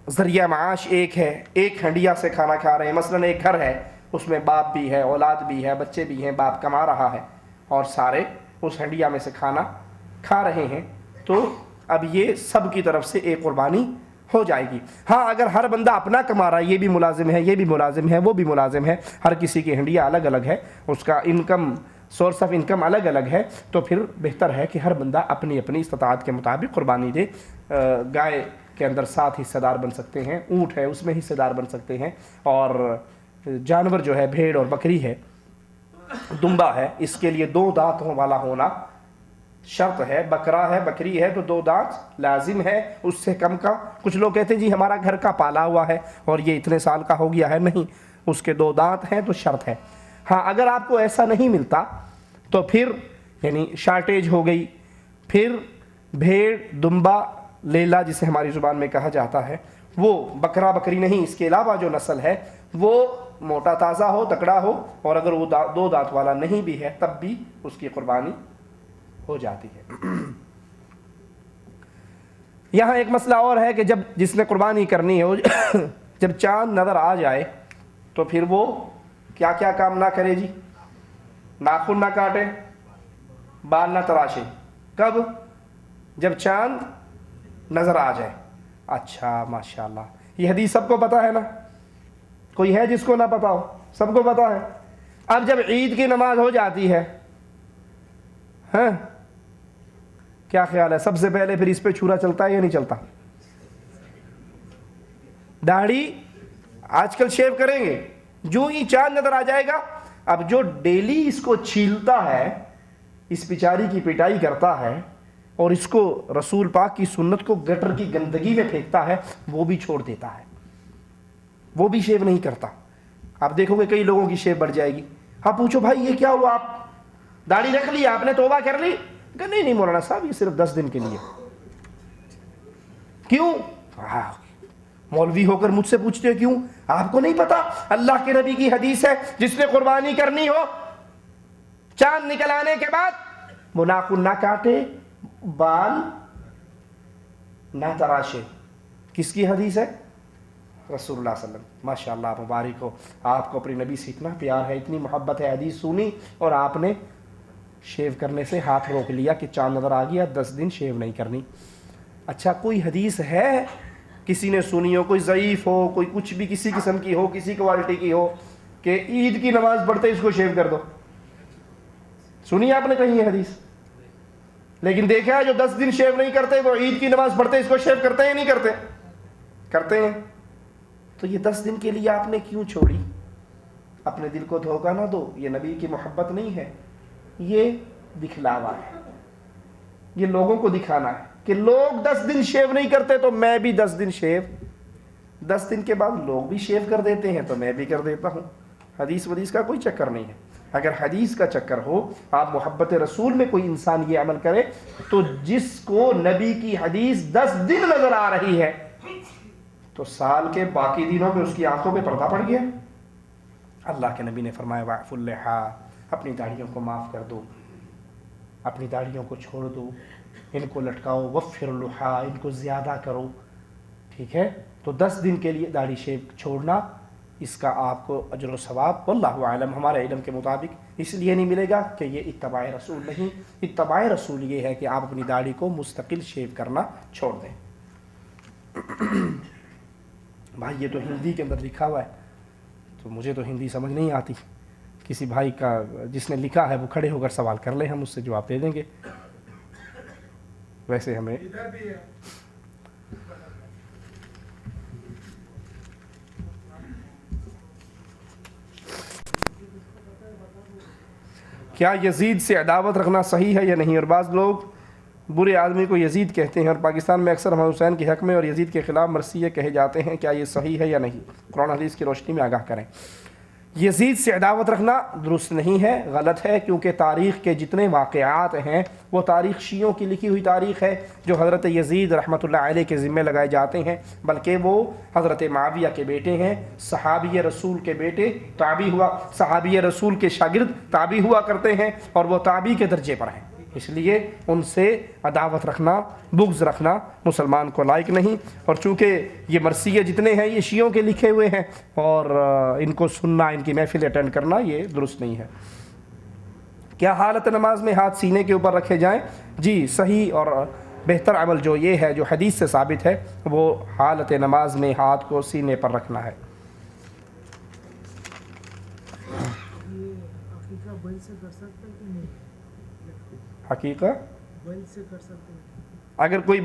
ذریعہ معاش ایک ہے، ایک ہنڈیا سے کھانا کھا رہے ہیں۔ مثلا ایک گھر ہے، اس میں باپ بھی ہے، اولاد بھی ہے، بچے بھی ہیں، باپ کما رہا ہے اور سارے اس ہنڈیا میں سے کھانا کھا رہے ہیں، تو اب یہ سب کی طرف سے ایک قربانی ہو جائے گی۔ ہاں اگر ہر بندہ اپنا کما رہا ہے، یہ بھی ملازم ہے، یہ بھی ملازم ہے، وہ بھی ملازم ہے، ہر کسی کی ہنڈیا الگ الگ ہے، اس کا انکم سورس آف انکم الگ الگ ہے، تو پھر بہتر ہے کہ ہر بندہ اپنی اپنی استطاعت کے مطابق قربانی دے۔ گائے کے اندر 7 حصہ دار بن سکتے ہیں، اونٹ ہے اس میں حصہ دار بن سکتے ہیں، اور جانور جو ہے بھیڑ اور بکری ہے، دمبا ہے، اس کے لیے 2 دانتوں والا ہونا شرط ہے۔ بکرا ہے، بکری ہے تو 2 دانت لازم ہے، اس سے کم کا کچھ لوگ کہتے ہیں جی ہمارا گھر کا پالا ہوا ہے اور یہ اتنے سال کا ہو گیا ہے، نہیں، اس کے 2 دانت ہیں تو شرط ہے۔ ہاں اگر آپ کو ایسا نہیں ملتا تو پھر یعنی شارٹیج ہو گئی، پھر بھیڑ، دمبا، لیلا جسے ہماری زبان میں کہا جاتا ہے، وہ بکرا بکری نہیں، اس کے علاوہ جو نسل ہے وہ موٹا تازہ ہو، تکڑا ہو، اور اگر وہ 2 دانت والا نہیں بھی ہے تب بھی اس کی قربانی ہو جاتی ہے۔ یہاں ایک مسئلہ اور ہے کہ جب جس نے قربانی کرنی ہے جب چاند نظر آ جائے تو پھر وہ کیا کیا کام نہ کرے جی؟ ناخن نہ کاٹے، بال نہ تراشے۔ کب؟ جب چاند نظر آ جائے۔ اچھا ماشاءاللہ، یہ حدیث سب کو پتا ہے نا؟ کوئی ہے جس کو نہ پتا ہو؟ سب کو پتا ہے۔ اب جب عید کی نماز ہو جاتی ہے، ہیں؟ کیا خیال ہے؟ سب سے پہلے پھر اس پہ چھرا چلتا ہے یا نہیں چلتا؟ داڑھی آج کل شیو کریں گے، جو ہی چاند نظر آ جائے گا، اب جو ڈیلی اس کو چھیلتا ہے، اس بیچاری کی پٹائی کرتا ہے اور اس کو رسول پاک کی سنت کو گٹر کی گندگی میں پھینکتا ہے، وہ بھی چھوڑ دیتا ہے، وہ بھی شیو نہیں کرتا۔ آپ دیکھو گے کئی لوگوں کی شیو بڑھ جائے گی، آپ پوچھو بھائی یہ کیا ہوا، آپ داڑھی رکھ لی، آپ نے توبہ کر لی؟ کہ نہیں مولانا صاحب یہ صرف 10 دن کے لیے۔ کیوں؟ مولوی ہو کر مجھ سے پوچھتے ہو کیوں؟ آپ کو نہیں پتا اللہ کے نبی کی حدیث ہے جس نے قربانی کرنی ہو چاند نکل آنے کے بعد وہ ناخن نہ کاٹے، بال نہ تراشے۔ کس کی حدیث ہے؟ رسول اللہ صلی اللہ علیہ وسلم۔ ماشاءاللہ مبارک ہو، آپ کو اپنے نبی سے اتنا پیار ہے، اتنی محبت ہے، حدیث سنی اور آپ نے شیو کرنے سے ہاتھ روک لیا کہ چاند نظر آ گیا 10 دن شیو نہیں کرنی۔ اچھا کوئی حدیث ہے کسی نے سنی ہو، کوئی ضعیف ہو، کوئی کچھ بھی کسی قسم کی ہو، کسی کوالٹی کی ہو کہ عید کی نماز پڑھتے اس کو شیو کر دو؟ سنی آپ نے کہیں یہ حدیث؟ لیکن دیکھا ہے جو 10 دن شیو نہیں کرتے وہ عید کی نماز پڑھتے اس کو شیو کرتے ہیں یا نہیں کرتے؟ کرتے ہیں۔ تو یہ 10 دن کے لیے آپ نے کیوں چھوڑی؟ اپنے دل کو دھوکہ نہ دو، یہ نبی کی محبت نہیں ہے، یہ دکھلاوا ہے، یہ لوگوں کو دکھانا ہے کہ لوگ 10 دن شیو نہیں کرتے تو میں بھی 10 دن شیو، 10 دن کے بعد لوگ بھی شیو کر دیتے ہیں تو میں بھی کر دیتا ہوں۔ حدیث ودیث کا کوئی چکر نہیں ہے۔ اگر حدیث کا چکر ہو، آپ محبت رسول میں کوئی انسان یہ عمل کرے تو جس کو نبی کی حدیث 10 دن نظر آ رہی ہے تو سال کے باقی دنوں میں اس کی آنکھوں پہ پردہ پڑ گیا۔ اللہ کے نبی نے فرمایا وَاعْفُوا اللِّحَىٰ، اپنی داڑھیوں کو معاف کر دو، اپنی داڑھیوں کو چھوڑ دو، ان کو لٹکاؤ، وَفِّرُ اللُّحَىٰ، ان کو زیادہ کرو، ٹھیک ہے؟ تو 10 دن کے لیے داڑھی شیو چھوڑنا، اس کا آپ کو اجر و ثواب واللہ اعلم ہمارے علم کے مطابق اس لیے نہیں ملے گا کہ یہ اتباع رسول نہیں۔ اتباع رسول یہ ہے کہ آپ اپنی داڑھی کو مستقل شیو کرنا چھوڑ دیں۔ بھائی یہ تو ہندی کے اندر لکھا ہوا ہے، تو مجھے تو ہندی سمجھ نہیں آتی، کسی بھائی کا جس نے لکھا ہے وہ کھڑے ہو کر سوال کر لیں، ہم اس سے جواب دے دیں گے۔ ویسے ہمیں کیا یزید سے عداوت رکھنا صحیح ہے یا نہیں؟ اور بعض لوگ برے آدمی کو یزید کہتے ہیں اور پاکستان میں اکثر حسین حسین کے حق میں اور یزید کے خلاف مرثیہ کہے جاتے ہیں، کیا یہ صحیح ہے یا نہیں؟ قرآن حدیث کی روشنی میں آگاہ کریں۔ یزید سے عداوت رکھنا درست نہیں ہے، غلط ہے، کیونکہ تاریخ کے جتنے واقعات ہیں وہ تاریخ شیعوں کی لکھی ہوئی تاریخ ہے جو حضرت یزید رحمۃ اللہ علیہ کے ذمے لگائے جاتے ہیں، بلکہ وہ حضرت معاویہ کے بیٹے ہیں، صحابی رسول کے بیٹے، تابعی ہوا، صحابی رسول کے شاگرد تابعی ہوا کرتے ہیں اور وہ تابعی کے درجے پر ہیں، اس لیے ان سے عداوت رکھنا، بغض رکھنا مسلمان کو لائق نہیں۔ اور چونکہ یہ مرثیے جتنے ہیں یہ شیعوں کے لکھے ہوئے ہیں اور ان کو سننا، ان کی محفل اٹینڈ کرنا یہ درست نہیں ہے۔ کیا حالت نماز میں ہاتھ سینے کے اوپر رکھے جائیں؟ جی صحیح اور بہتر عمل جو یہ ہے جو حدیث سے ثابت ہے وہ حالت نماز میں ہاتھ کو سینے پر رکھنا ہے۔ حقیقہ اگر کوئی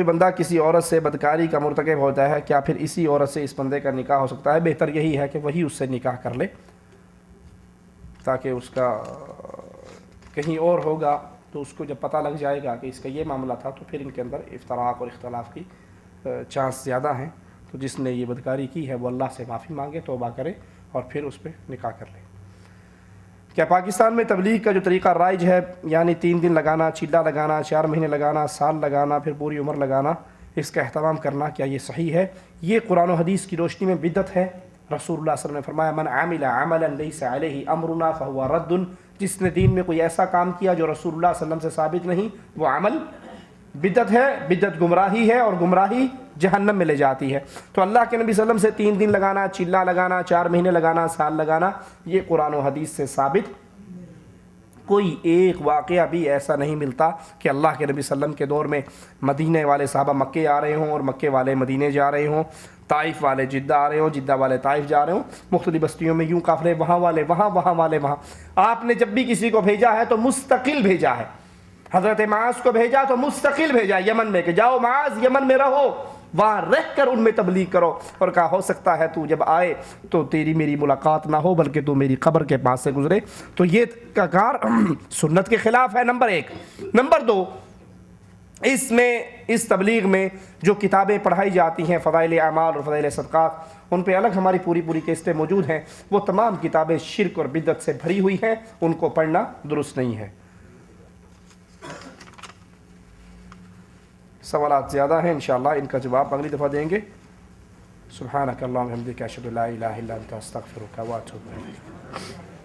بندہ کسی عورت سے بدکاری کا مرتکب ہوتا ہے، کیا پھر اسی عورت سے اس بندے کا نکاح ہو سکتا ہے؟ بہتر یہی ہے کہ وہی اس سے نکاح کر لے، تاکہ اس کا کہیں اور ہوگا تو اس کو جب پتہ لگ جائے گا کہ اس کا یہ معاملہ تھا تو پھر ان کے اندر افتراق اور اختلاف کی چانس زیادہ ہیں۔ تو جس نے یہ بدکاری کی ہے وہ اللہ سے معافی مانگے، توبہ کرے اور پھر اس پہ نکاح کر لے۔ کیا پاکستان میں تبلیغ کا جو طریقہ رائج ہے، یعنی 3 دن لگانا، چیلا لگانا، 4 مہینے لگانا، سال لگانا، پھر پوری عمر لگانا، اس کا اہتمام کرنا، کیا یہ صحیح ہے؟ یہ قرآن و حدیث کی روشنی میں بدعت ہے۔ رسول اللہ صلی اللہ علیہ وسلم نے فرمایا من عمل عملا لیس علیہ امرنا فہو رد، جس نے دین میں کوئی ایسا کام کیا جو رسول اللہ صلی اللہ علیہ وسلم سے ثابت نہیں وہ عمل بدعت ہے، بدعت گمراہی ہے اور گمراہی جہنم میں لے جاتی ہے۔ تو اللہ کے نبی صلی اللہ علیہ وسلم سے 3 دن لگانا، چلا لگانا، 4 مہینے لگانا، سال لگانا، یہ قرآن و حدیث سے ثابت کوئی ایک واقعہ بھی ایسا نہیں ملتا کہ اللہ کے نبی صلی اللہ علیہ وسلم کے دور میں مدینے والے صحابہ مکے آ رہے ہوں اور مکے والے مدینے جا رہے ہوں۔ طائف والے جدہ آ رہے ہوں، جدہ والے طائف جا رہے ہوں، مختلف بستیوں میں یوں قافلے، وہاں والے وہاں، وہاں والے وہاں. آپ نے جب بھی کسی کو بھیجا ہے تو مستقل بھیجا ہے. حضرت معاذ کو بھیجا تو مستقل بھیجا یمن میں کہ جاؤ معاذ یمن میں رہو، وہاں رہ کر ان میں تبلیغ کرو. اور کہا ہو سکتا ہے تو جب آئے تو تیری میری ملاقات نہ ہو بلکہ تو میری قبر کے پاس سے گزرے. تو یہ کار سنت کے خلاف ہے نمبر ایک. نمبر دو، اس میں اس تبلیغ میں جو کتابیں پڑھائی جاتی ہیں فضائل اعمال اور فضائل صدقات، ان پہ الگ ہماری پوری کیسٹیں موجود ہیں. وہ تمام کتابیں شرک اور بدعت سے بھری ہوئی ہیں، ان کو پڑھنا درست نہیں ہے. سوالات زیادہ ہیں، انشاءاللہ ان کا جواب اگلی دفعہ دیں گے. سبحانک اللہم و بحمدک اشہد ان لا الہ الا انت استغفرک و اتوب الیک.